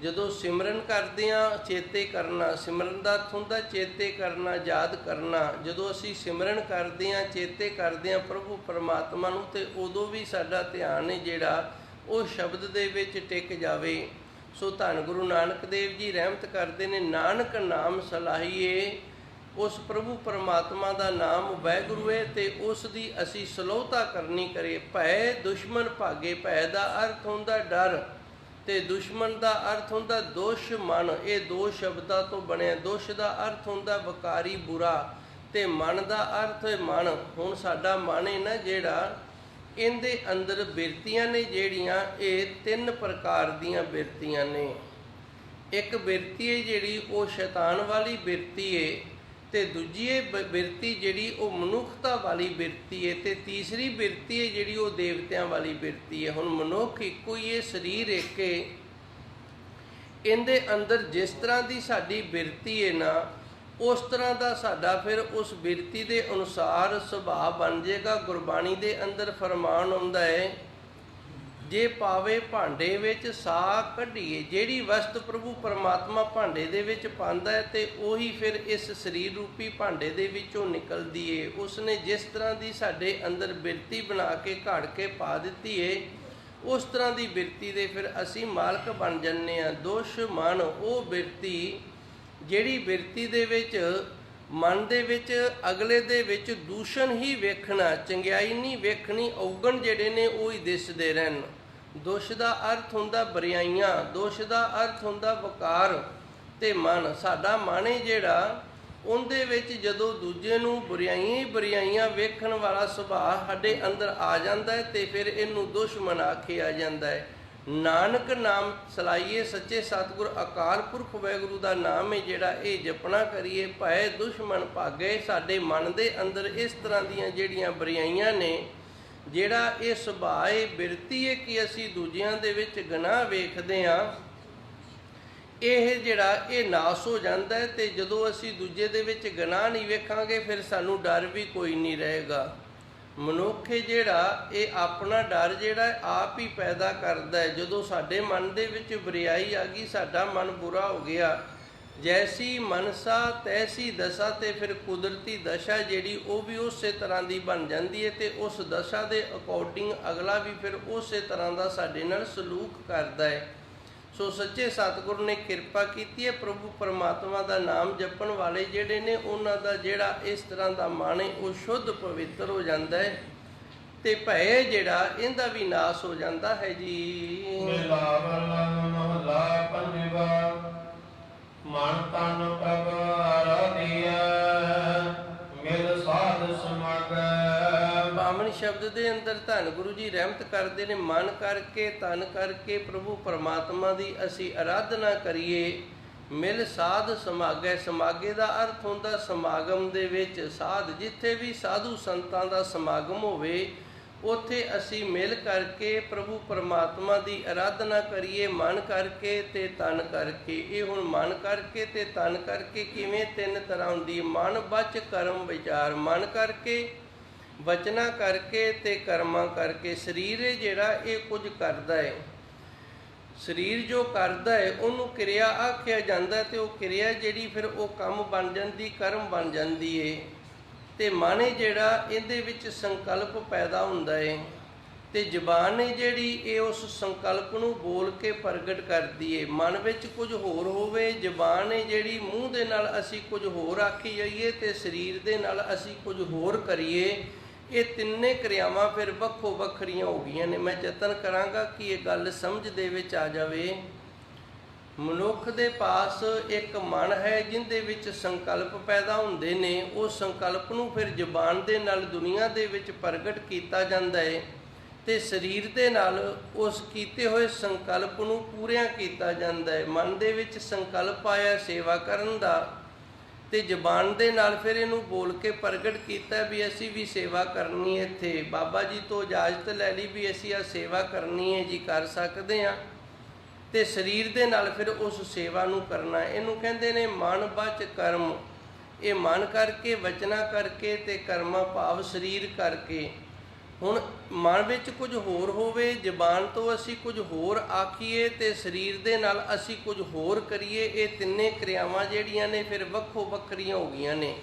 ਜਦੋਂ ਸਿਮਰਨ ਕਰਦੇ ਹਾਂ ਚੇਤੇ ਕਰਨਾ, ਸਿਮਰਨ ਦਾ ਅਰਥ ਹੁੰਦਾ ਚੇਤੇ ਕਰਨਾ, ਯਾਦ ਕਰਨਾ। ਜਦੋਂ ਅਸੀਂ ਸਿਮਰਨ ਕਰਦੇ ਹਾਂ, ਚੇਤੇ ਕਰਦੇ ਹਾਂ ਪ੍ਰਭੂ ਪਰਮਾਤਮਾ ਨੂੰ, ਤੇ ਉਦੋਂ ਵੀ ਸਾਡਾ ਧਿਆਨ ਹੈ ਜਿਹੜਾ ਉਹ ਸ਼ਬਦ ਦੇ ਵਿੱਚ ਟਿਕ ਜਾਵੇ। ਸੋ ਧੰਨ ਗੁਰੂ ਨਾਨਕ ਦੇਵ ਜੀ ਰਹਿਮਤ ਕਰਦੇ ਨੇ, ਨਾਨਕ ਨਾਮ ਸਲਾਹੀਏ, ਉਸ ਪ੍ਰਭੂ ਪਰਮਾਤਮਾ ਦਾ ਨਾਮ ਵਾਹਿਗੁਰੂ ਹੈ ਤੇ ਉਸ ਦੀ ਅਸੀਂ ਸਲੋਹਤਾ ਕਰਨੀ ਕਰੀਏ। ਭੈ ਦੁਸ਼ਮਨ ਭਾਗੇ, ਭੈ ਦਾ ਅਰਥ ਹੁੰਦਾ ਡਰ ਤੇ ਦੁਸ਼ਮਣ ਦਾ ਅਰਥ ਹੁੰਦਾ ਦੁਸ਼ਮਣ। ਇਹ ਦੋ ਸ਼ਬਦਾਂ ਤੋਂ ਬਣਿਆ। ਦੁਸ਼ ਦਾ ਅਰਥ ਹੁੰਦਾ ਵਿਕਾਰੀ, ਬੁਰਾ, ਤੇ ਮਨ ਦਾ ਅਰਥ ਹੈ ਮਨ। ਹੁਣ ਸਾਡਾ ਮਨ ਹੈ ਨਾ ਜਿਹੜਾ, ਇਹਦੇ ਅੰਦਰ ਬਿਰਤੀਆਂ ਨੇ ਜਿਹੜੀਆਂ, ਇਹ ਤਿੰਨ ਪ੍ਰਕਾਰ ਦੀਆਂ ਬਿਰਤੀਆਂ ਨੇ। ਇੱਕ ਬਿਰਤੀ ਹੈ ਜਿਹੜੀ ਉਹ ਸ਼ੈਤਾਨ ਵਾਲੀ ਬਿਰਤੀ ਹੈ, ਤੇ ਦੂਜੀ ਬਿਰਤੀ ਜਿਹੜੀ ਉਹ ਮਨੁੱਖਤਾ ਵਾਲੀ ਬਿਰਤੀ ਹੈ, ਤੇ ਤੀਸਰੀ ਬਿਰਤੀ ਹੈ ਜਿਹੜੀ ਉਹ ਦੇਵਤਿਆਂ ਵਾਲੀ ਬਿਰਤੀ ਹੈ। ਹੁਣ ਮਨੁੱਖ ਇੱਕੋ ਹੀ ਹੈ, ਸਰੀਰ ਇੱਕ ਹੈ, ਇਹਦੇ ਅੰਦਰ ਜਿਸ ਤਰ੍ਹਾਂ ਦੀ ਸਾਡੀ ਬਿਰਤੀ ਹੈ ਨਾ, ਉਸ ਤਰ੍ਹਾਂ ਦਾ ਸਾਡਾ ਫਿਰ ਉਸ ਬਿਰਤੀ ਦੇ ਅਨੁਸਾਰ ਸੁਭਾਅ ਬਣ ਜਾਏਗਾ। ਗੁਰਬਾਣੀ ਦੇ ਅੰਦਰ ਫਰਮਾਨ ਹੁੰਦਾ ਹੈ, ਜੇ ਪਾਵੇ ਭਾਂਡੇ ਵਿੱਚ ਸਾ ਕੱਢੀਏ। ਜਿਹੜੀ ਵਸਤ ਪ੍ਰਭੂ ਪਰਮਾਤਮਾ ਭਾਂਡੇ ਦੇ ਵਿੱਚ ਪਾਉਂਦਾ ਹੈ ਤੇ ਉਹੀ ਫਿਰ ਇਸ ਸਰੀਰ ਰੂਪੀ ਭਾਂਡੇ ਦੇ ਵਿੱਚੋਂ ਨਿਕਲਦੀ ਏ। ਉਸਨੇ ਜਿਸ ਤਰ੍ਹਾਂ ਦੀ ਸਾਡੇ ਅੰਦਰ ਬਿਰਤੀ ਬਣਾ ਕੇ ਘੜ ਕੇ ਪਾ ਦਿੱਤੀ ਏ, ਉਸ ਤਰ੍ਹਾਂ ਦੀ ਬਿਰਤੀ ਦੇ ਫਿਰ ਅਸੀਂ ਮਾਲਕ ਬਣ ਜਾਂਦੇ ਹਾਂ। ਦੁਸ਼ਮਣ ਉਹ ਬਿਰਤੀ ਜਿਹੜੀ ਬਿਰਤੀ ਦੇ ਵਿੱਚ ਮਨ ਦੇ ਵਿੱਚ ਅਗਲੇ ਦੇ ਵਿੱਚ ਦੂਸ਼ਣ ਹੀ ਵੇਖਣਾ, ਚੰਗਿਆਈ ਨਹੀਂ ਵੇਖਣੀ, ਔਗਣ ਜਿਹੜੇ ਨੇ ਉਹ ਹੀ ਦਿਸਦੇ ਰਹਿਣ। ਦੁਸ਼ ਦਾ ਅਰਥ ਹੁੰਦਾ ਬੁਰਾਈਆਂ, ਦੋਸ਼ ਦਾ ਅਰਥ ਹੁੰਦਾ ਵਕਾਰ। ਤੇ ਮਨ, ਸਾਡਾ ਮਨ ਹੈ ਜਿਹੜਾ, ਉਹਦੇ ਵਿੱਚ ਜਦੋਂ ਦੂਜੇ ਨੂੰ ਬੁਰਾਈਆਂ ਹੀ ਬੁਰਾਈਆਂ ਵੇਖਣ ਵਾਲਾ ਸੁਭਾਅ ਸਾਡੇ ਅੰਦਰ ਆ ਜਾਂਦਾ ਹੈ ਤੇ ਫਿਰ ਇਹਨੂੰ ਦੁਸ਼ਮਣ ਆਖਿਆ ਜਾਂਦਾ ਹੈ। ਨਾਨਕ ਨਾਮ ਸਲਾਈਏ ਸੱਚੇ ਸਤਿਗੁਰ ਅਕਾਲ ਪੁਰਖ ਵਾਹਿਗੁਰੂ ਦਾ ਨਾਮ ਹੈ ਜਿਹੜਾ, ਇਹ ਜਪਣਾ ਕਰੀਏ ਭਏ ਦੁਸ਼ਮਣ ਭਾਗੇ। ਸਾਡੇ ਮਨ ਦੇ ਅੰਦਰ ਇਸ ਤਰ੍ਹਾਂ ਦੀਆਂ ਜਿਹੜੀਆਂ ਬੁਰਾਈਆਂ ਨੇ, ਜਿਹੜਾ ਇਹ ਸੁਭਾਅ ਹੈ, ਬਿਰਤੀ ਹੈ ਕਿ ਅਸੀਂ ਦੂਜਿਆਂ ਦੇ ਵਿੱਚ ਗੁਨਾਹ ਵੇਖਦੇ ਹਾਂ, ਇਹ ਜਿਹੜਾ ਇਹ ਨਾਸ ਹੋ ਜਾਂਦਾ ਹੈ। ਤੇ ਜਦੋਂ ਅਸੀਂ ਦੂਜੇ ਦੇ ਵਿੱਚ ਗੁਨਾਹ ਨਹੀਂ ਵੇਖਾਂਗੇ ਫਿਰ ਸਾਨੂੰ ਡਰ ਵੀ ਕੋਈ ਨਹੀਂ ਰਹੇਗਾ। ਮਨੁੱਖ ਜਿਹੜਾ ਇਹ ਆਪਣਾ ਡਰ ਜਿਹੜਾ ਆਪ ਹੀ ਪੈਦਾ ਕਰਦਾ ਹੈ। ਜਦੋਂ ਸਾਡੇ ਮਨ ਦੇ ਵਿੱਚ ਬੁਰਾਈ ਆ ਗਈ, ਸਾਡਾ ਮਨ ਬੁਰਾ ਹੋ ਗਿਆ, ਜੈਸੀ ਮਨਸਾ ਤੈਸੀ ਦਸ਼ਾ, ਤੇ ਫਿਰ ਕੁਦਰਤੀ ਦਸ਼ਾ ਜਿਹੜੀ ਉਹ ਵੀ ਉਸੇ ਤਰ੍ਹਾਂ ਦੀ ਬਣ ਜਾਂਦੀ ਹੈ ਤੇ ਉਸ ਦਸ਼ਾ ਦੇ ਅਕੋਰਡਿੰਗ ਅਗਲਾ ਵੀ ਫਿਰ ਉਸੇ ਤਰ੍ਹਾਂ ਦਾ ਸਾਡੇ ਨਾਲ ਸਲੂਕ ਕਰਦਾ ਹੈ। ਸੋ ਸੱਚੇ ਸਤਿਗੁਰ ਨੇ ਕਿਰਪਾ ਕੀਤੀ ਹੈ। ਪ੍ਰਭੂ ਪਰਮਾਤਮਾ ਦਾ ਨਾਮ ਜਪਣ ਵਾਲੇ ਜਿਹੜੇ ਨੇ, ਉਹਨਾਂ ਦਾ ਜਿਹੜਾ ਇਸ ਤਰ੍ਹਾਂ ਦਾ ਮਨ ਹੈ ਉਹ ਸ਼ੁੱਧ ਪਵਿੱਤਰ ਹੋ ਜਾਂਦਾ ਹੈ ਤੇ ਭੈ ਜਿਹੜਾ ਇਹਦਾ ਵੀ ਨਾਸ ਹੋ ਜਾਂਦਾ ਹੈ ਜੀ। ਮਹਲਾ ਪੰਜਵਾ। ਮਨ ਤਨ ਪ੍ਰਭ ਆਰਾਧਿਆ, ਮਿਲ ਸਾਧ ਸਮਾਗੈ। ਬਾਮਨ ਸ਼ਬਦ ਦੇ ਅੰਦਰ ਧੰਨ ਗੁਰੂ ਜੀ ਰਹਿਮਤ ਕਰਦੇ ਨੇ, ਮਨ ਕਰਕੇ ਤਨ ਕਰਕੇ ਪ੍ਰਭੂ ਪਰਮਾਤਮਾ ਦੀ ਅਸੀਂ ਆਰਾਧਨਾ ਕਰੀਏ, ਮਿਲ ਸਾਧ ਸਮਾਗੈ। ਸਮਾਗੇ ਦਾ ਅਰਥ ਹੁੰਦਾ ਸਮਾਗਮ ਦੇ ਵਿੱਚ, ਸਾਧ ਜਿੱਥੇ ਵੀ ਸਾਧੂ ਸੰਤਾਂ ਦਾ ਸਮਾਗਮ ਹੋਵੇ ਉੱਥੇ ਅਸੀਂ ਮਿਲ ਕਰਕੇ ਪ੍ਰਭੂ ਪਰਮਾਤਮਾ ਦੀ ਆਰਾਧਨਾ ਕਰੀਏ, ਮਨ ਕਰਕੇ ਤੇ ਤਨ ਕਰਕੇ। ਇਹ ਹੁਣ ਮਨ ਕਰਕੇ ਤੇ ਤਨ ਕਰਕੇ ਕਿਵੇਂ ਤਿੰਨ ਤਰ੍ਹਾਂ ਹੁੰਦੀ ਹੈ। ਮਨ ਬਚ ਕਰਮ ਵਿਚਾਰ, ਮਨ ਕਰਕੇ, ਵਚਨਾ ਕਰਕੇ ਤੇ ਕਰਮਾਂ ਕਰਕੇ। ਸਰੀਰ ਹੈ ਜਿਹੜਾ ਇਹ ਕੁਝ ਕਰਦਾ ਹੈ, ਸਰੀਰ ਜੋ ਕਰਦਾ ਹੈ ਉਹਨੂੰ ਕਿਰਿਆ ਆਖਿਆ ਜਾਂਦਾ ਤੇ ਉਹ ਕਿਰਿਆ ਜਿਹੜੀ ਫਿਰ ਉਹ ਕੰਮ ਬਣ ਜਾਂਦੀ, ਕਰਮ ਬਣ ਜਾਂਦੀ ਹੈ। ਤੇ ਮਨ ਹੈ ਜਿਹੜਾ ਇਹਦੇ ਵਿੱਚ ਸੰਕਲਪ ਪੈਦਾ ਹੁੰਦਾ ਹੈ ਤੇ ਜ਼ਬਾਨ ਹੈ ਜਿਹੜੀ ਇਹ ਉਸ ਸੰਕਲਪ ਨੂੰ ਬੋਲ ਕੇ ਪ੍ਰਗਟ ਕਰਦੀ ਹੈ। ਮਨ ਵਿੱਚ ਕੁਝ ਹੋਰ ਹੋਵੇ, ਜ਼ਬਾਨ ਹੈ ਜਿਹੜੀ ਮੂੰਹ ਦੇ ਨਾਲ ਅਸੀਂ ਕੁਝ ਹੋਰ ਆਖੀ ਜਾਈਏ ਤੇ ਸਰੀਰ ਦੇ ਨਾਲ ਅਸੀਂ ਕੁਝ ਹੋਰ ਕਰੀਏ। ਇਹ ਤਿੰਨੇ ਕਿਰਿਆਵਾਂ ਫਿਰ ਵੱਖੋ ਵੱਖਰੀਆਂ ਹੋ ਗਈਆਂ ਨੇ। ਮੈਂ ਯਤਨ ਕਰਾਂਗਾ ਕਿ ਇਹ ਗੱਲ ਸਮਝ ਦੇ ਵਿੱਚ ਆ ਜਾਵੇ। ਮਨੁੱਖ ਦੇ ਪਾਸ ਇੱਕ ਮਨ ਹੈ ਜਿੰਦੇ ਵਿੱਚ ਸੰਕਲਪ ਪੈਦਾ ਹੁੰਦੇ ਨੇ। ਉਸ ਸੰਕਲਪ ਨੂੰ ਫਿਰ ਜ਼ੁਬਾਨ ਦੇ ਨਾਲ ਦੁਨੀਆ ਦੇ ਵਿੱਚ ਪ੍ਰਗਟ ਕੀਤਾ ਜਾਂਦਾ ਹੈ ਤੇ ਸਰੀਰ ਦੇ ਨਾਲ ਉਸ ਕੀਤੇ ਹੋਏ ਸੰਕਲਪ ਨੂੰ ਪੂਰਿਆਂ ਕੀਤਾ ਜਾਂਦਾ ਹੈ। ਮਨ ਦੇ ਵਿੱਚ ਸੰਕਲਪ ਆਇਆ ਸੇਵਾ ਕਰਨ ਦਾ ਤੇ ਜ਼ੁਬਾਨ ਦੇ ਨਾਲ ਫਿਰ ਇਹਨੂੰ ਬੋਲ ਕੇ ਪ੍ਰਗਟ ਕੀਤਾ ਵੀ ਅਸੀਂ ਵੀ ਸੇਵਾ ਕਰਨੀ ਹੈ। ਇੱਥੇ ਬਾਬਾ ਜੀ ਤੋਂ ਇਜਾਜ਼ਤ ਲੈ ਲਈ ਵੀ ਅਸੀਂ ਆ ਸੇਵਾ ਕਰਨੀ ਹੈ ਜੀ, ਕਰ ਸਕਦੇ ਹਾਂ। ਤੇ ਸਰੀਰ ਦੇ ਨਾਲ ਫਿਰ ਉਸ ਸੇਵਾ ਨੂੰ ਕਰਨਾ, ਇਹਨੂੰ ਕਹਿੰਦੇ ਨੇ ਮਨ ਬਚ ਕਰਮ। ਇਹ ਮਨ ਕਰਕੇ, ਵਚਨਾ ਕਰਕੇ ਤੇ ਕਰਮਾਂ ਭਾਵ ਸਰੀਰ ਕਰਕੇ। ਹੁਣ ਮਨ ਵਿੱਚ ਕੁਝ ਹੋਰ ਹੋਵੇ, ਜ਼ਬਾਨ ਤੋਂ ਅਸੀਂ ਕੁਝ ਹੋਰ ਆਖੀਏ ਤੇ ਸਰੀਰ ਦੇ ਨਾਲ ਅਸੀਂ ਕੁਝ ਹੋਰ ਕਰੀਏ। ਇਹ ਤਿੰਨੇ ਕਿਰਿਆਵਾਂ ਜਿਹੜੀਆਂ ਨੇ ਫਿਰ ਵੱਖੋ ਵੱਖਰੀਆਂ ਹੋ ਗਈਆਂ ਨੇ।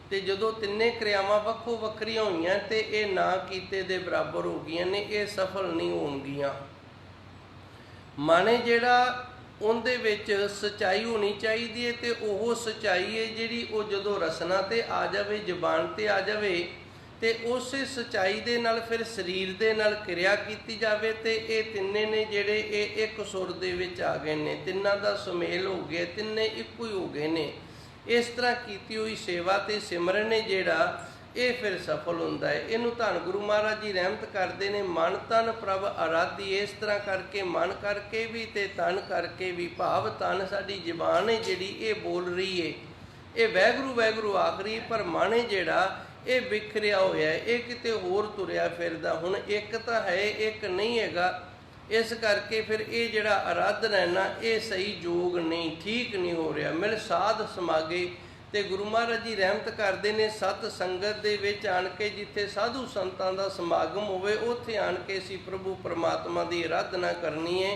ਤੇ ਜਦੋਂ ਤਿੰਨੇ ਕਿਰਿਆਵਾਂ ਵੱਖੋ ਵੱਖਰੀਆਂ ਹੋਈਆਂ ਤੇ ਇਹ ਨਾ ਕੀਤੇ ਦੇ ਬਰਾਬਰ ਹੋ ਗਈਆਂ ਨੇ, ਇਹ ਸਫਲ ਨਹੀਂ ਹੋਣਗੀਆਂ। ਮਨ ਜਿਹੜਾ ਉਹਦੇ ਵਿੱਚ ਸੱਚਾਈ ਹੋਣੀ ਚਾਹੀਦੀ ਹੈ ਤੇ ਉਹ ਸੱਚਾਈ ਹੈ ਜਿਹੜੀ ਉਹ ਜਦੋਂ ਰਸਨਾ ਤੇ ਆ ਜਾਵੇ, ਜ਼ਬਾਨ ਤੇ ਆ ਜਾਵੇ ਤੇ ਉਸੇ ਸੱਚਾਈ ਦੇ ਨਾਲ ਫਿਰ ਸਰੀਰ ਦੇ ਨਾਲ ਕਿਰਿਆ ਕੀਤੀ ਜਾਵੇ ਤੇ ਇਹ ਤਿੰਨੇ ਨੇ ਜਿਹੜੇ ਇਹ ਇੱਕ ਸੁਰ ਦੇ ਵਿੱਚ ਆ ਗਏ ਨੇ। ਤਿੰਨਾਂ ਦਾ ਸੁਮੇਲ ਹੋ ਗਿਆ, ਤਿੰਨੇ ਇੱਕੋ ਹੀ ਹੋ ਗਏ ਨੇ। ਇਸ ਤਰ੍ਹਾਂ ਕੀਤੀ ਹੋਈ ਸੇਵਾ ਤੇ ਸਿਮਰਨ ਹੈ ਜਿਹੜਾ ਇਹ ਫਿਰ ਸਫਲ ਹੁੰਦਾ ਹੈ। ਇਹਨੂੰ ਧੰਨ ਗੁਰੂ ਮਹਾਰਾਜ ਜੀ ਰਹਿਮਤ ਕਰਦੇ ਨੇ, ਮਨ ਤਨ ਪ੍ਰਭ ਆਰਾਧੀ। ਇਸ ਤਰ੍ਹਾਂ ਕਰਕੇ ਮਨ ਕਰਕੇ ਵੀ ਤੇ ਤਨ ਕਰਕੇ ਵੀ, ਭਾਵ ਤਨ ਸਾਡੀ ਜ਼ਬਾਨ ਹੈ ਜਿਹੜੀ ਇਹ ਬੋਲ ਰਹੀ ਹੈ, ਇਹ ਵਾਹਿਗੁਰੂ ਵਾਹਿਗੁਰੂ ਆਖ ਰਹੀ, ਪਰ ਮਨ ਹੈ ਜਿਹੜਾ ਇਹ ਵਿਖਰਿਆ ਹੋਇਆ, ਇਹ ਕਿਤੇ ਹੋਰ ਤੁਰਿਆ ਫਿਰਦਾ। ਹੁਣ ਇੱਕ ਤਾਂ ਹੈ, ਇੱਕ ਨਹੀਂ ਹੈਗਾ। ਇਸ ਕਰਕੇ ਫਿਰ ਇਹ ਜਿਹੜਾ ਆਰਾਧਨਾ ਹੈ ਨਾ, ਇਹ ਸਹੀ ਯੋਗ ਨਹੀਂ, ਠੀਕ ਨਹੀਂ ਹੋ ਰਿਹਾ। ਮਿਲ ਸਾਧ ਸਮਾਗੇ ਤੇ ਗੁਰੂ ਮਹਾਰਾਜ ਜੀ ਰਹਿਮਤ ਕਰਦੇ ਨੇ, ਸਤ ਸੰਗਤ ਦੇ ਵਿੱਚ ਆਣ ਕੇ, ਜਿੱਥੇ ਸਾਧੂ ਸੰਤਾਂ ਦਾ ਸਮਾਗਮ ਹੋਵੇ ਉੱਥੇ ਆਣ ਕੇ ਅਸੀਂ ਪ੍ਰਭੂ ਪਰਮਾਤਮਾ ਦੀ ਆਰਾਧਨਾ ਕਰਨੀ ਹੈ।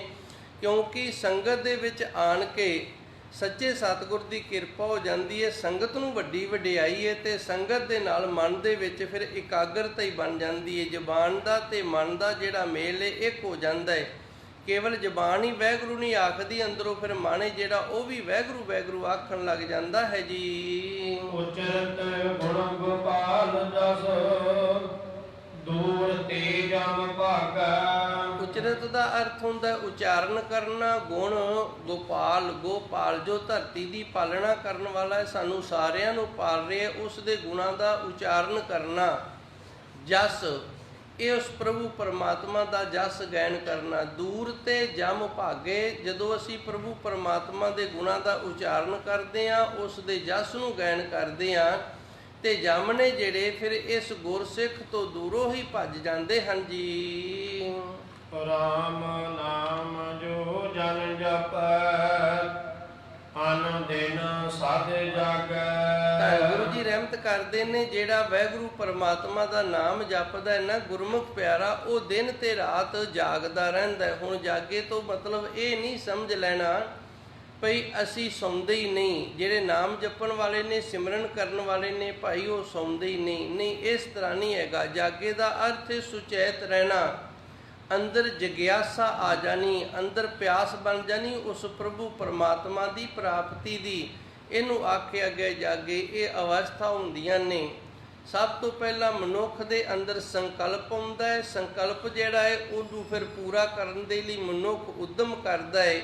ਕਿਉਂਕਿ ਸੰਗਤ ਦੇ ਵਿੱਚ ਆਣ ਕੇ ਸੱਚੇ ਸਤਿਗੁਰ ਦੀ ਕਿਰਪਾ ਹੋ ਜਾਂਦੀ ਹੈ। ਸੰਗਤ ਨੂੰ ਵੱਡੀ ਵਡਿਆਈ ਹੈ ਤੇ ਸੰਗਤ ਦੇ ਨਾਲ ਮਨ ਦੇ ਵਿੱਚ ਫਿਰ ਇਕਾਗਰਤਾ ਹੀ ਬਣ ਜਾਂਦੀ ਹੈ। ਜ਼ਬਾਨ ਦਾ ਤੇ ਮਨ ਦਾ ਜਿਹੜਾ ਮੇਲ ਹੈ ਇੱਕ ਹੋ ਜਾਂਦਾ ਹੈ। ਕੇਵਲ ਜ਼ਬਾਨ ਹੀ ਵਾਹਿਗੁਰੂ ਨਹੀਂ ਆਖਦੀ, ਅੰਦਰੋਂ ਫਿਰ ਮਨ ਜਿਹੜਾ ਉਹ ਵੀ ਵਾਹਿਗੁਰੂ ਵਾਹਿਗੁਰੂ ਆਖਣ ਲੱਗ ਜਾਂਦਾ ਹੈ ਜੀ। ਉਚਰਤ ਗੁਣ ਗੋਪਾਲ ਜਸ ਦੂਰ ਤੇ ਜਮ ਭਾਗਾ। ਉਚਰਤ ਦਾ ਅਰਥ ਹੁੰਦਾ ਉਚਾਰਨ ਕਰਨਾ। ਗੁਣ ਗੋਪਾਲ, ਗੋਪਾਲ ਜੋ ਧਰਤੀ ਦੀ ਪਾਲਣਾ ਕਰਨ ਵਾਲਾ ਹੈ, ਸਾਨੂੰ ਸਾਰਿਆਂ ਨੂੰ ਪਾਲ ਰਿਹਾ, ਉਸ ਦੇ ਗੁਣਾਂ ਦਾ ਉਚਾਰਨ ਕਰਨਾ। ਜਸ, ਇਹ ਉਸ ਪ੍ਰਭੂ ਪਰਮਾਤਮਾ ਦਾ ਜਸ ਗਾਇਨ ਕਰਨਾ। ਦੂਰ ਤੇ ਜਮ ਭਾਗੇ, ਜਦੋਂ ਅਸੀਂ ਪ੍ਰਭੂ ਪਰਮਾਤਮਾ ਦੇ ਗੁਣਾਂ ਦਾ ਉਚਾਰਨ ਕਰਦੇ ਹਾਂ, ਉਸ ਦੇ ਜਸ ਨੂੰ ਗਾਇਨ ਕਰਦੇ ਹਾਂ, ਤੇ ਜਮ ਨੇ ਜਿਹੜੇ ਫਿਰ ਇਸ ਗੁਰਸਿੱਖ ਤੋਂ ਦੂਰੋਂ ਹੀ ਭੱਜ ਜਾਂਦੇ ਹਨ ਜੀ। ਰਾਮ ਨਾਮ ਜੋ ਜਨ ਜਪੈ ਅਨ ਦਿਨ ਸਦ ਜਾਗੈ। ਤਾਂ ਗੁਰੂ ਜੀ ਰਹਿਮਤ ਕਰਦੇ ਨੇ, ਜਿਹੜਾ ਵਾਹਿਗੁਰੂ ਪਰਮਾਤਮਾ ਦਾ ਨਾਮ ਜਪਦਾ ਹੈ ਨਾ ਗੁਰਮੁਖ ਪਿਆਰਾ, ਉਹ ਦਿਨ ਤੇ ਰਾਤ ਜਾਗਦਾ ਰਹਿੰਦਾ ਹੈ। ਹੁਣ ਜਾਗੇ ਤੋਂ ਮਤਲਬ ਇਹ ਨਹੀਂ ਸਮਝ ਲੈਣਾ ਭਈ ਅਸੀਂ ਸੌਂਦੇ ਹੀ ਨਹੀਂ। ਜਿਹੜੇ ਨਾਮ ਜਪਣ ਵਾਲੇ ਨੇ, ਸਿਮਰਨ ਕਰਨ ਵਾਲੇ ਨੇ ਭਾਈ, ਉਹ ਸੌਂਦੇ ਹੀ ਨਹੀਂ। ਨਹੀਂ, ਇਸ ਤਰ੍ਹਾਂ ਨਹੀਂ ਹੈਗਾ। ਜਾਗੇ ਦਾ ਅਰਥ ਹੈ ਸੁਚੇਤ ਰਹਿਣਾ, ਅੰਦਰ ਜਗਿਆਸਾ ਆ ਜਾਣੀ, ਅੰਦਰ ਪਿਆਸ ਬਣ ਜਾਣੀ ਉਸ ਪ੍ਰਭੂ ਪਰਮਾਤਮਾ ਦੀ ਪ੍ਰਾਪਤੀ ਦੀ। ਇਹਨੂੰ ਆਖਿਆ ਗਿਆ ਜਾਗੇ। ਇਹ ਅਵਸਥਾ ਹੁੰਦੀਆਂ ਨੇ। ਸਭ ਤੋਂ ਪਹਿਲਾਂ ਮਨੁੱਖ ਦੇ ਅੰਦਰ ਸੰਕਲਪ ਆਉਂਦਾ ਹੈ। ਸੰਕਲਪ ਜਿਹੜਾ ਹੈ ਉਹਨੂੰ ਫਿਰ ਪੂਰਾ ਕਰਨ ਦੇ ਲਈ ਮਨੁੱਖ ਉਦਮ ਕਰਦਾ ਹੈ।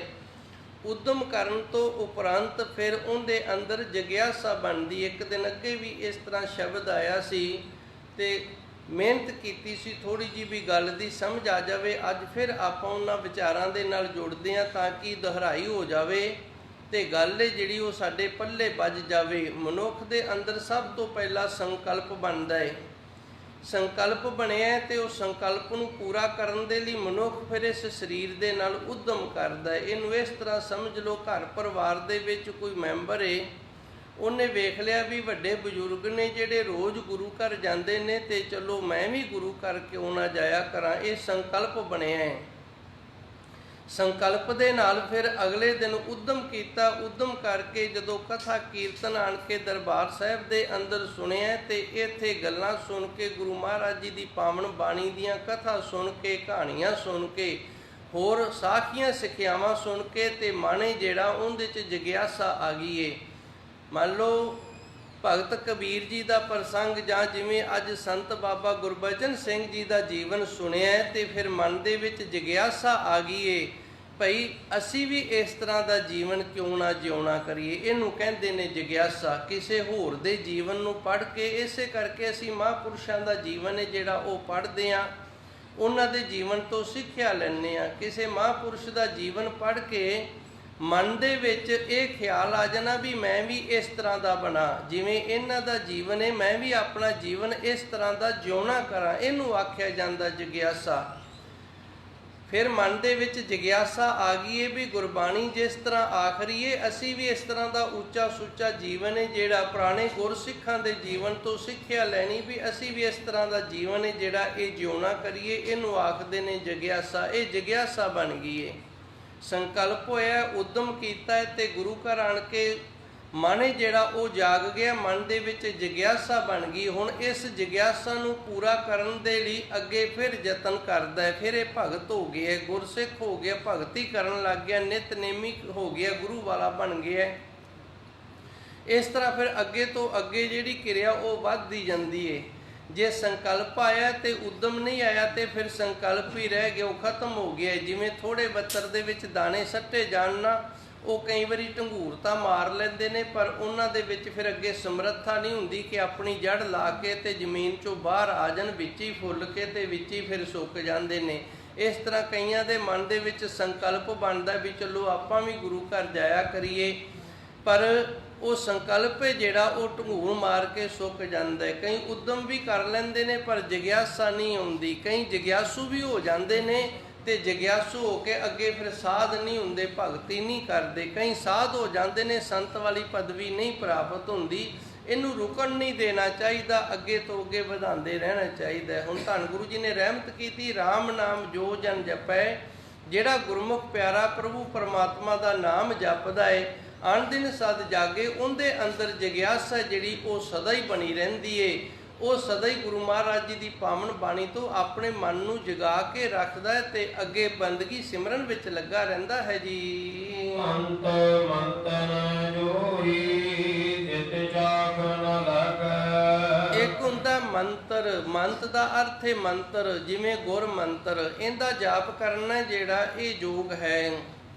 ਉਦਮ ਕਰਨ ਤੋਂ ਉਪਰੰਤ ਫਿਰ ਉਹਦੇ ਅੰਦਰ ਜਗਿਆਸਾ ਬਣਦੀ। ਇੱਕ ਦਿਨ ਅੱਗੇ ਵੀ ਇਸ ਤਰ੍ਹਾਂ ਸ਼ਬਦ ਆਇਆ ਸੀ ਤੇ ਮਿਹਨਤ ਕੀਤੀ ਸੀ ਥੋੜ੍ਹੀ ਜਿਹੀ ਵੀ ਗੱਲ ਦੀ ਸਮਝ ਆ ਜਾਵੇ। ਅੱਜ ਫਿਰ ਆਪਾਂ ਉਹਨਾਂ ਵਿਚਾਰਾਂ ਦੇ ਨਾਲ ਜੁੜਦੇ ਹਾਂ ਤਾਂ ਕਿ ਦੁਹਰਾਈ ਹੋ ਜਾਵੇ ਤੇ ਗੱਲ ਜਿਹੜੀ ਉਹ ਸਾਡੇ ਪੱਲੇ ਵੱਜ ਜਾਵੇ। ਮਨੁੱਖ ਦੇ ਅੰਦਰ ਸਭ ਤੋਂ ਪਹਿਲਾਂ ਸੰਕਲਪ ਬਣਦਾ ਹੈ। ਸੰਕਲਪ ਬਣਿਆ ਤੇ ਉਹ ਸੰਕਲਪ ਨੂੰ ਪੂਰਾ ਕਰਨ ਦੇ ਲਈ ਮਨੁੱਖ ਫਿਰ ਇਸ ਸਰੀਰ ਦੇ ਨਾਲ ਉਦਮ ਕਰਦਾ ਹੈ। ਇਹਨੂੰ ਇਸ ਤਰ੍ਹਾਂ ਸਮਝ ਲਓ, ਘਰ ਪਰਿਵਾਰ ਦੇ ਵਿੱਚ ਕੋਈ ਮੈਂਬਰ ਹੈ, ਉਹਨੇ ਵੇਖ ਲਿਆ ਵੀ ਵੱਡੇ ਬਜ਼ੁਰਗ ਨੇ ਜਿਹੜੇ ਰੋਜ਼ ਗੁਰੂ ਘਰ ਜਾਂਦੇ ਨੇ ਤੇ ਚਲੋ ਮੈਂ ਵੀ ਗੁਰੂ ਘਰ ਕਿਉਂ ਨਾ ਜਾਇਆ ਕਰਾਂ। ਇਹ ਸੰਕਲਪ ਬਣਿਆ ਹੈ। ਸੰਕਲਪ ਦੇ ਨਾਲ ਫਿਰ ਅਗਲੇ ਦਿਨ ਉਦਮ ਕੀਤਾ। ਉਦਮ ਕਰਕੇ ਜਦੋਂ ਕਥਾ ਕੀਰਤਨ ਆਣ ਕੇ ਦਰਬਾਰ ਸਾਹਿਬ ਦੇ ਅੰਦਰ ਸੁਣਿਆ ਤੇ ਇੱਥੇ ਗੱਲਾਂ ਸੁਣ ਕੇ, ਗੁਰੂ ਮਹਾਰਾਜ ਜੀ ਦੀ ਪਾਵਨ ਬਾਣੀ ਦੀਆਂ ਕਥਾ ਸੁਣ ਕੇ, ਕਹਾਣੀਆਂ ਸੁਣ ਕੇ, ਹੋਰ ਸਾਖੀਆਂ ਸਿੱਖਿਆਵਾਂ ਸੁਣ ਕੇ ਤੇ ਮਨ ਜਿਹੜਾ ਉਹਦੇ 'ਚ ਜਗਿਆਸਾ ਆ ਗਈ ਏ। ਮੰਨ ਲਓ ਭਗਤ ਕਬੀਰ ਜੀ ਦਾ ਪ੍ਰਸੰਗ ਜਾਂ ਜਿਵੇਂ ਅੱਜ ਸੰਤ ਬਾਬਾ ਗੁਰਬਚਨ ਸਿੰਘ ਜੀ ਦਾ ਜੀਵਨ ਸੁਣਿਆ ਤੇ ਫਿਰ ਮਨ ਦੇ ਵਿੱਚ ਜਗਿਆਸਾ ਆ ਗਈ ਏ ਭਈ ਅਸੀਂ ਵੀ ਇਸ ਤਰ੍ਹਾਂ ਦਾ ਜੀਵਨ ਕਿਉਂ ਨਾ ਜਿਉਣਾ ਕਰੀਏ। ਇਹਨੂੰ ਕਹਿੰਦੇ ਨੇ ਜਗਿਆਸਾ। ਕਿਸੇ ਹੋਰ ਦੇ ਜੀਵਨ ਨੂੰ ਪੜ੍ਹ ਕੇ, ਇਸੇ ਕਰਕੇ ਅਸੀਂ ਮਹਾਂਪੁਰਸ਼ਾਂ ਦਾ ਜੀਵਨ ਹੈ ਜਿਹੜਾ ਉਹ ਪੜ੍ਹਦੇ ਹਾਂ, ਉਹਨਾਂ ਦੇ ਜੀਵਨ ਤੋਂ ਸਿੱਖਿਆ ਲੈਂਦੇ ਹਾਂ। ਕਿਸੇ ਮਹਾਂਪੁਰਸ਼ ਦਾ ਜੀਵਨ ਪੜ੍ਹ ਕੇ ਮਨ ਦੇ ਵਿੱਚ ਇਹ ਖਿਆਲ ਆ ਜਾਣਾ ਵੀ ਮੈਂ ਵੀ ਇਸ ਤਰ੍ਹਾਂ ਦਾ ਬਣਾ, ਜਿਵੇਂ ਇਹਨਾਂ ਦਾ ਜੀਵਨ ਹੈ, ਮੈਂ ਵੀ ਆਪਣਾ ਜੀਵਨ ਇਸ ਤਰ੍ਹਾਂ ਦਾ ਜਿਉਣਾ ਕਰਾਂ। ਇਹਨੂੰ ਆਖਿਆ ਜਾਂਦਾ ਜਗਿਆਸਾ। ਫਿਰ ਮਨ ਦੇ ਵਿੱਚ ਜਗਿਆਸਾ ਆ ਗਈ ਹੈ ਵੀ ਗੁਰਬਾਣੀ ਜਿਸ ਤਰ੍ਹਾਂ ਆਖਰੀ ਹੈ, ਅਸੀਂ ਵੀ ਇਸ ਤਰ੍ਹਾਂ ਦਾ ਉੱਚਾ ਸੁੱਚਾ ਜੀਵਨ ਹੈ ਜਿਹੜਾ ਪੁਰਾਣੇ ਗੁਰਸਿੱਖਾਂ ਦੇ ਜੀਵਨ ਤੋਂ ਸਿੱਖਿਆ ਲੈਣੀ ਵੀ ਅਸੀਂ ਵੀ ਇਸ ਤਰ੍ਹਾਂ ਦਾ ਜੀਵਨ ਹੈ ਜਿਹੜਾ ਇਹ ਜਿਉਣਾ ਕਰੀਏ। ਇਹਨੂੰ ਆਖਦੇ ਨੇ ਜਗਿਆਸਾ। ਇਹ ਜਗਿਆਸਾ ਬਣ ਗਈ ਹੈ। ਸੰਕਲਪ ਹੋਇਆ, ਉਦਮ ਕੀਤਾ ਹੈ ਤੇ ਗੁਰੂ ਘਰ ਆਣ ਕੇ ਮਨ ਜਿਹੜਾ ਉਹ ਜਾਗ ਗਿਆ, ਮਨ ਦੇ ਵਿੱਚ ਜਗਿਆਸਾ ਬਣ ਗਈ। ਹੁਣ ਇਸ ਜਗਿਆਸਾ ਨੂੰ ਪੂਰਾ ਕਰਨ ਦੇ ਲਈ ਅੱਗੇ ਫਿਰ ਯਤਨ ਕਰਦਾ ਹੈ। ਫਿਰ ਇਹ ਭਗਤ ਹੋ ਗਿਆ, ਗੁਰਸਿੱਖ ਹੋ ਗਿਆ, ਭਗਤੀ ਕਰਨ ਲੱਗ ਗਿਆ, ਨਿਤਨੇਮੀ ਹੋ ਗਿਆ, ਗੁਰੂ ਵਾਲਾ ਬਣ ਗਿਆ। ਇਸ ਤਰ੍ਹਾਂ ਫਿਰ ਅੱਗੇ ਤੋਂ ਅੱਗੇ ਜਿਹੜੀ ਕਿਰਿਆ ਉਹ ਵੱਧਦੀ ਜਾਂਦੀ ਹੈ। ਜੇ ਸੰਕਲਪ ਆਇਆ ਤੇ ਉਦਮ ਨਹੀਂ ਆਇਆ ਤੇ ਫਿਰ ਸੰਕਲਪ ਹੀ ਰਹਿ ਗਿਆ, ਉਹ ਖਤਮ ਹੋ ਗਿਆ। ਜਿਵੇਂ ਥੋੜੇ ਬੱਤਰ ਦੇ ਵਿੱਚ ਦਾਣੇ ਸੱਟੇ ਜਾਣ ਨਾ, ਉਹ ਕਈ ਵਾਰੀ ਢੰਗੂਰ ਤਾਂ ਮਾਰ ਲੈਂਦੇ ਨੇ ਪਰ ਉਹਨਾਂ ਦੇ ਵਿੱਚ ਫਿਰ ਅੱਗੇ ਸਮਰੱਥਾ ਨਹੀਂ ਹੁੰਦੀ ਕਿ ਆਪਣੀ ਜੜ ਲਾ ਕੇ ਤੇ ਜ਼ਮੀਨ 'ਚੋਂ ਬਾਹਰ ਆ ਜਾਣ, ਵਿੱਚ ਹੀ ਫੁੱਲ ਕੇ ਤੇ ਵਿੱਚ ਹੀ ਫਿਰ ਸੁੱਕ ਜਾਂਦੇ ਨੇ। ਇਸ ਤਰ੍ਹਾਂ ਕਈਆਂ ਦੇ ਮਨ ਦੇ ਵਿੱਚ ਸੰਕਲਪ ਬਣਦਾ ਵੀ ਚਲੋ ਆਪਾਂ ਵੀ ਗੁਰੂ ਘਰ ਜਾਇਆ ਕਰੀਏ, ਪਰ ਉਹ ਸੰਕਲਪ ਹੈ ਜਿਹੜਾ ਉਹ ਢੰਗੂਰ ਮਾਰ ਕੇ ਸੁੱਕ ਜਾਂਦਾ ਹੈ। ਕਈ ਉਦਮ ਵੀ ਕਰ ਲੈਂਦੇ ਨੇ ਪਰ ਜਗਿਆਸਾ ਨਹੀਂ ਆਉਂਦੀ। ਕਈ ਜਗਿਆਸੂ ਵੀ ਹੋ ਜਾਂਦੇ ਨੇ ਤੇ ਜਗਿਆਸੂ ਹੋ ਕੇ ਅੱਗੇ ਫਿਰ ਸਾਧ ਨਹੀਂ ਹੁੰਦੇ, ਭਗਤੀ ਨਹੀਂ ਕਰਦੇ। ਕਈ ਸਾਧ ਹੋ ਜਾਂਦੇ ਨੇ, ਸੰਤ ਵਾਲੀ ਪਦਵੀ ਨਹੀਂ ਪ੍ਰਾਪਤ ਹੁੰਦੀ। ਇਹਨੂੰ ਰੁਕਣ ਨਹੀਂ ਦੇਣਾ ਚਾਹੀਦਾ, ਅੱਗੇ ਤੋਂ ਅੱਗੇ ਵਧਾਉਂਦੇ ਰਹਿਣਾ ਚਾਹੀਦਾ। ਹੁਣ ਧੰਨ ਗੁਰੂ ਜੀ ਨੇ ਰਹਿਮਤ ਕੀਤੀ, ਰਾਮ ਨਾਮ ਜੋ ਜਨ ਜਪੈ, ਜਿਹੜਾ ਗੁਰਮੁਖ ਪਿਆਰਾ ਪ੍ਰਭੂ ਪਰਮਾਤਮਾ ਦਾ ਨਾਮ ਜਪਦਾ ਹੈ, ਅਣ ਦਿਨ ਸਦ ਜਾਗੇ, ਉਹਦੇ ਅੰਦਰ ਜਗਿਆਸਾ ਜਿਹੜੀ ਉਹ ਸਦਾ ਹੀ ਬਣੀ ਰਹਿੰਦੀ ਏ। ਉਹ ਸਦਾ ਹੀ ਗੁਰੂ ਮਹਾਰਾਜ ਜੀ ਦੀ ਪਾਵਨ ਬਾਣੀ ਤੋਂ ਆਪਣੇ ਮਨ ਨੂੰ ਜਗਾ ਕੇ ਰੱਖਦਾ ਹੈ ਤੇ ਅੱਗੇ ਬੰਦਗੀ ਸਿਮਰਨ ਵਿੱਚ ਲੱਗਾ ਰਹਿੰਦਾ ਹੈ ਜੀ। ਅੰਤ ਮੰਤਨ ਜੋਈ ਤਿਤ ਚਾਖ ਨ ਲਾਗੈ। ਇੱਕ ਹੁੰਦਾ ਮੰਤਰ, ਮੰਤ ਦਾ ਅਰਥ ਹੈ ਮੰਤਰ, ਜਿਵੇਂ ਗੁਰ ਮੰਤਰ, ਇਹਦਾ ਜਾਪ ਕਰਨਾ ਜਿਹੜਾ ਇਹ ਯੋਗ ਹੈ।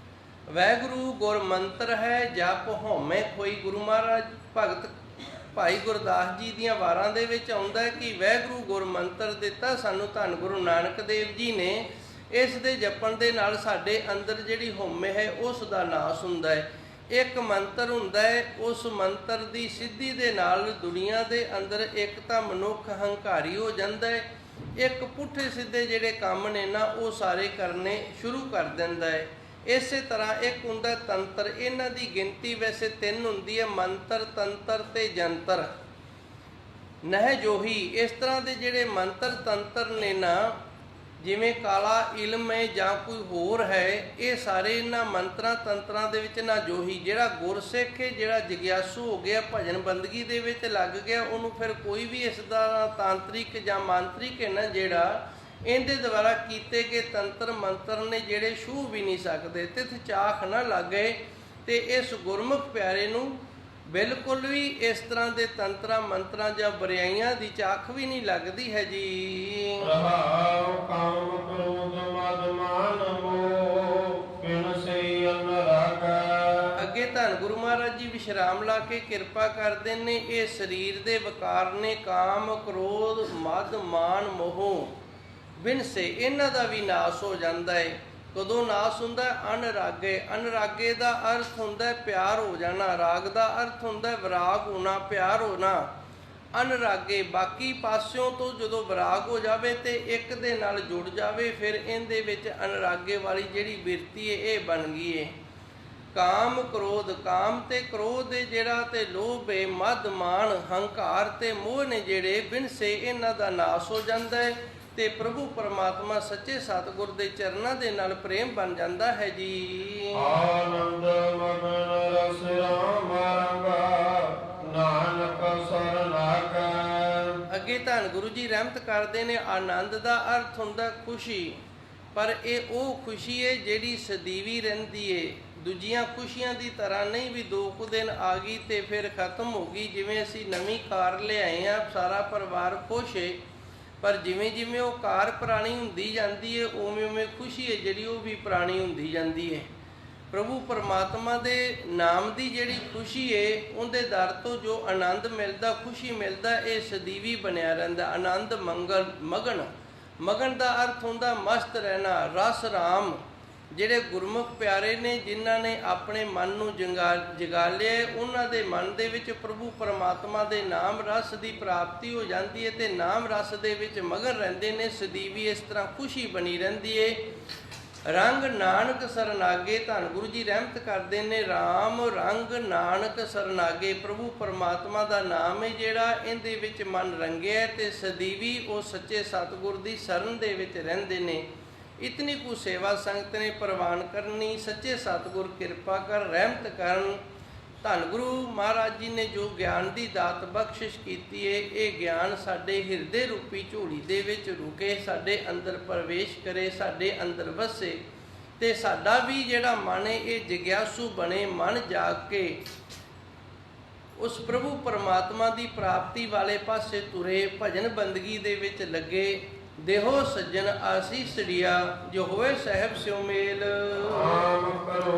ਵਾਹਿਗੁਰੂ ਗੁਰ ਮੰਤਰ ਹੈ, ਜਪ ਹਉਮੈ ਖੋਈ। ਗੁਰੂ ਮਹਾਰਾਜ ਭਗਤ ਭਾਈ ਗੁਰਦਾਸ ਜੀ ਦੀਆਂ ਵਾਰਾਂ ਦੇ ਵਿੱਚ ਆਉਂਦਾ ਹੈ ਕਿ ਵਾਹਿਗੁਰੂ ਗੁਰ ਮੰਤਰ ਦਿੱਤਾ ਸਾਨੂੰ ਧੰਨ ਗੁਰੂ ਨਾਨਕ ਦੇਵ ਜੀ ਨੇ। ਇਸ ਦੇ ਜਪਣ ਦੇ ਨਾਲ ਸਾਡੇ ਅੰਦਰ ਜਿਹੜੀ ਹਉਮੈ ਹੈ ਉਸ ਦਾ ਨਾਸ ਹੁੰਦਾ ਹੈ। ਇੱਕ ਮੰਤਰ ਹੁੰਦਾ ਹੈ, ਉਸ ਮੰਤਰ ਦੀ ਸਿੱਧੀ ਦੇ ਨਾਲ ਦੁਨੀਆ ਦੇ ਅੰਦਰ ਇੱਕ ਤਾਂ ਮਨੁੱਖ ਹੰਕਾਰੀ ਹੋ ਜਾਂਦਾ ਹੈ, ਇੱਕ ਪੁੱਠੇ ਸਿੱਧੇ ਜਿਹੜੇ ਕੰਮ ਨੇ ਨਾ ਉਹ ਸਾਰੇ ਕਰਨੇ ਸ਼ੁਰੂ ਕਰ ਦਿੰਦਾ ਹੈ। ਇਸੇ ਤਰ੍ਹਾਂ ਇੱਕ ਹੁੰਦਾ ਤੰਤਰ, ਇਹਨਾਂ ਦੀ ਗਿਣਤੀ ਵੈਸੇ 3 ਹੁੰਦੀ ਹੈ, ਮੰਤਰ, ਤੰਤਰ ਤੇ ਜੰਤਰ। ਨਹਿ ਜੋਹੀ, ਇਸ ਤਰ੍ਹਾਂ ਦੇ ਜਿਹੜੇ ਮੰਤਰ ਤੰਤਰ ਨੇ ਨਾ, ਜਿਵੇਂ ਕਾਲਾ ਇਲਮ ਹੈ ਜਾਂ ਕੋਈ ਹੋਰ ਹੈ, ਇਹ ਸਾਰੇ ਇਹਨਾਂ ਮੰਤਰਾਂ ਤੰਤਰਾਂ ਦੇ ਵਿੱਚ ਨਾ ਜੋਹੀ। ਜਿਹੜਾ ਗੁਰਸਿੱਖ ਹੈ, ਜਿਹੜਾ ਜਗਿਆਸੂ ਹੋ ਗਿਆ, ਭਜਨ ਬੰਦਗੀ ਦੇ ਵਿੱਚ ਲੱਗ ਗਿਆ, ਉਹਨੂੰ ਫਿਰ ਕੋਈ ਵੀ ਇਸ ਦਾ ਤਾਂਤਰਿਕ ਜਾਂ ਮਾਂਤਰਿਕ ਹੈ ਨਾ ਜਿਹੜਾ, ਇਹਦੇ ਦੁਆਰਾ ਕੀਤੇ ਗਏ ਤੰਤਰ ਮੰਤਰ ਨੇ ਜਿਹੜੇ ਛੂਹ ਵੀ ਨਹੀਂ ਸਕਦੇ। ਤਿਥ ਚਾਖ ਨਾ ਲਾਗੇ, ਤੇ ਇਸ ਗੁਰਮੁਖ ਪਿਆਰੇ ਨੂੰ ਬਿਲਕੁਲ ਵੀ ਇਸ ਤਰ੍ਹਾਂ ਦੇ ਤੰਤਰਾਂ ਮੰਤਰਾਂ ਜਾਂ ਬਰਿਆਈਆਂ ਦੀ ਚਾਖ ਵੀ ਨਹੀਂ ਲੱਗਦੀ ਹੈ ਜੀ। ਰਹਾਉ ਕਾਮ ਕ੍ਰੋਧ ਮਦ ਮਾਨ ਮੋਹ ਬਿਨ ਸਈ ਅਨਰਾਗ। ਅੱਗੇ ਧੰਨ ਗੁਰੂ ਮਹਾਰਾਜ ਜੀ ਵਿਸ਼ਰਾਮ ਲਾ ਕੇ ਕਿਰਪਾ ਕਰਦੇ ਨੇ। ਇਹ ਸਰੀਰ ਦੇ ਵਿਕਾਰ ਨੇ, ਕਾਮ ਕ੍ਰੋਧ ਮਦ ਮਾਨ ਮੋਹ ਬਿਨ ਸੇ, ਇਹਨਾਂ ਦਾ ਵੀ ਨਾਸ ਹੋ ਜਾਂਦਾ ਹੈ। ਕਦੋਂ ਨਾਸ ਹੁੰਦਾ? ਅਨਰਾਗੇ। ਅਨਰਾਗੇ ਦਾ ਅਰਥ ਹੁੰਦਾ ਪਿਆਰ ਹੋ ਜਾਣਾ, ਰਾਗ ਦਾ ਅਰਥ ਹੁੰਦਾ ਵਿਰਾਗ ਹੋਣਾ, ਪਿਆਰ ਹੋਣਾ। ਅਨਰਾਗੇ ਬਾਕੀ ਪਾਸਿਓਂ ਤੋਂ ਜਦੋਂ ਵਿਰਾਗ ਹੋ ਜਾਵੇ ਤੇ ਇੱਕ ਦੇ ਨਾਲ ਜੁੜ ਜਾਵੇ, ਫਿਰ ਇਹਦੇ ਵਿੱਚ ਅਨਰਾਗੇ ਵਾਲੀ ਜਿਹੜੀ ਬਿਰਤੀ ਹੈ ਇਹ ਬਣ ਗਈ ਹੈ। ਕਾਮ ਕ੍ਰੋਧ, ਕਾਮ ਤੇ ਕ੍ਰੋਧ ਹੈ ਜਿਹੜਾ, ਤੇ ਲੋਭ ਹੈ, ਮਦ ਮਾਨ ਹੰਕਾਰ ਤੇ ਮੋਹ ਨੇ ਜਿਹੜੇ, ਬਿਨ ਸੇ ਇਹਨਾਂ ਦਾ ਨਾਸ ਹੋ ਜਾਂਦਾ ਹੈ ਤੇ ਪ੍ਰਭੂ ਪਰਮਾਤਮਾ ਸੱਚੇ ਸਤਿਗੁਰ ਦੇ ਚਰਨਾਂ ਦੇ ਨਾਲ ਪ੍ਰੇਮ ਬਣ ਜਾਂਦਾ ਹੈ ਜੀ। ਆਨੰਦ ਮਗਨ ਰਸ ਰਾਮ ਰੰਗਾ ਨਾਨਕ ਸਰਨਾਗੈ। ਅੱਗੇ ਧੰਨ ਗੁਰੂ ਜੀ ਰਹਿਮਤ ਕਰਦੇ ਨੇ। ਆਨੰਦ ਦਾ ਅਰਥ ਹੁੰਦਾ ਖੁਸ਼ੀ, ਪਰ ਇਹ ਉਹ ਖੁਸ਼ੀ ਹੈ ਜਿਹੜੀ ਸਦੀਵੀ ਰਹਿੰਦੀ ਹੈ। ਦੂਜੀਆਂ ਖੁਸ਼ੀਆਂ ਦੀ ਤਰ੍ਹਾਂ ਨਹੀਂ ਵੀ 2 ਕੁ ਦਿਨ ਆ ਗਈ ਤੇ ਫਿਰ ਖਤਮ ਹੋ ਗਈ। ਜਿਵੇਂ ਅਸੀਂ ਨਵੀਂ ਕਾਰ ਲਿਆਏ ਆ, ਸਾਰਾ ਪਰਿਵਾਰ ਖੁਸ਼ ਹੈ, ਪਰ ਜਿਵੇਂ ਜਿਵੇਂ ਉਹ ਕਾਰ ਪੁਰਾਣੀ ਹੁੰਦੀ ਜਾਂਦੀ ਹੈ ਉਵੇਂ ਉਵੇਂ ਖੁਸ਼ੀ ਹੈ ਜਿਹੜੀ ਉਹ ਵੀ ਪੁਰਾਣੀ ਹੁੰਦੀ ਜਾਂਦੀ ਹੈ। ਪ੍ਰਭੂ ਪਰਮਾਤਮਾ ਦੇ ਨਾਮ ਦੀ ਜਿਹੜੀ ਖੁਸ਼ੀ ਹੈ, ਉਹਦੇ ਦਰ ਤੋਂ ਜੋ ਆਨੰਦ ਮਿਲਦਾ, ਖੁਸ਼ੀ ਮਿਲਦਾ, ਇਹ ਸਦੀਵੀ ਬਣਿਆ ਰਹਿੰਦਾ। ਆਨੰਦ ਮੰਗਲ ਮਗਨ, ਮਗਨ ਦਾ ਅਰਥ ਹੁੰਦਾ ਮਸਤ ਰਹਿਣਾ। ਰਸ ਰਾਮ, ਜਿਹੜੇ ਗੁਰਮੁਖ ਪਿਆਰੇ ਨੇ ਜਿਨ੍ਹਾਂ ਨੇ ਆਪਣੇ ਮਨ ਨੂੰ ਜਗਾ ਲਿਆ, ਉਹਨਾਂ ਦੇ ਮਨ ਦੇ ਵਿੱਚ ਪ੍ਰਭੂ ਪਰਮਾਤਮਾ ਦੇ ਨਾਮ ਰਸ ਦੀ ਪ੍ਰਾਪਤੀ ਹੋ ਜਾਂਦੀ ਹੈ ਤੇ ਨਾਮ ਰਸ ਦੇ ਵਿੱਚ ਮਗਨ ਰਹਿੰਦੇ ਨੇ। ਸਦੀਵੀ ਇਸ ਤਰ੍ਹਾਂ ਖੁਸ਼ੀ ਬਣੀ ਰਹਿੰਦੀ ਹੈ। ਰੰਗ ਨਾਨਕ ਸਰਨਾਗੇ, ਧੰਨ ਗੁਰੂ ਜੀ ਰਹਿਮਤ ਕਰਦੇ ਨੇ। ਰਾਮ ਰੰਗ ਨਾਨਕ ਸਰਨਾਗੇ, ਪ੍ਰਭੂ ਪਰਮਾਤਮਾ ਦਾ ਨਾਮ ਹੈ ਜਿਹੜਾ, ਇਹਦੇ ਵਿੱਚ ਮਨ ਰੰਗਿਆ ਤੇ ਸਦੀਵੀ ਉਹ ਸੱਚੇ ਸਤਿਗੁਰ ਦੀ ਸ਼ਰਨ ਦੇ ਵਿੱਚ ਰਹਿੰਦੇ ਨੇ। ਇਤਨੀ ਕੁ ਸੇਵਾ ਸੰਗਤ ਨੇ ਪ੍ਰਵਾਨ ਕਰਨੀ। ਸੱਚੇ ਸਤਿਗੁਰ ਕਿਰਪਾ ਕਰ, ਰਹਿਮਤ ਕਰਨ। ਧੰਨ ਗੁਰੂ ਮਹਾਰਾਜ ਜੀ ਨੇ ਜੋ ਗਿਆਨ ਦੀ ਦਾਤ ਬਖਸ਼ਿਸ਼ ਕੀਤੀ ਹੈ, ਇਹ ਗਿਆਨ ਸਾਡੇ ਹਿਰਦੇ ਰੂਪੀ ਝੋਲੀ ਦੇ ਵਿੱਚ ਰੁਕੇ, ਸਾਡੇ ਅੰਦਰ ਪ੍ਰਵੇਸ਼ ਕਰੇ, ਸਾਡੇ ਅੰਦਰ ਵਸੇ, ਤੇ ਸਾਡਾ ਵੀ ਜਿਹੜਾ ਮਨ ਹੈ ਇਹ ਜਿਗਿਆਸੂ ਬਣੇ। ਮਨ ਜਾਗ ਕੇ ਉਸ ਪ੍ਰਭੂ ਪਰਮਾਤਮਾ ਦੀ ਪ੍ਰਾਪਤੀ ਵਾਲੇ ਪਾਸੇ ਤੁਰੇ, ਭਜਨ ਬੰਦਗੀ ਦੇ ਵਿੱਚ ਲੱਗੇ। ਦੇਹੋ ਸੱਜਣ ਆਸੀਸ ਦਿਆ, ਜੋ ਹੋਵੇ ਸਹਿਬ ਸਿਉ ਮੇਲ। ਆਮ ਕਰੋ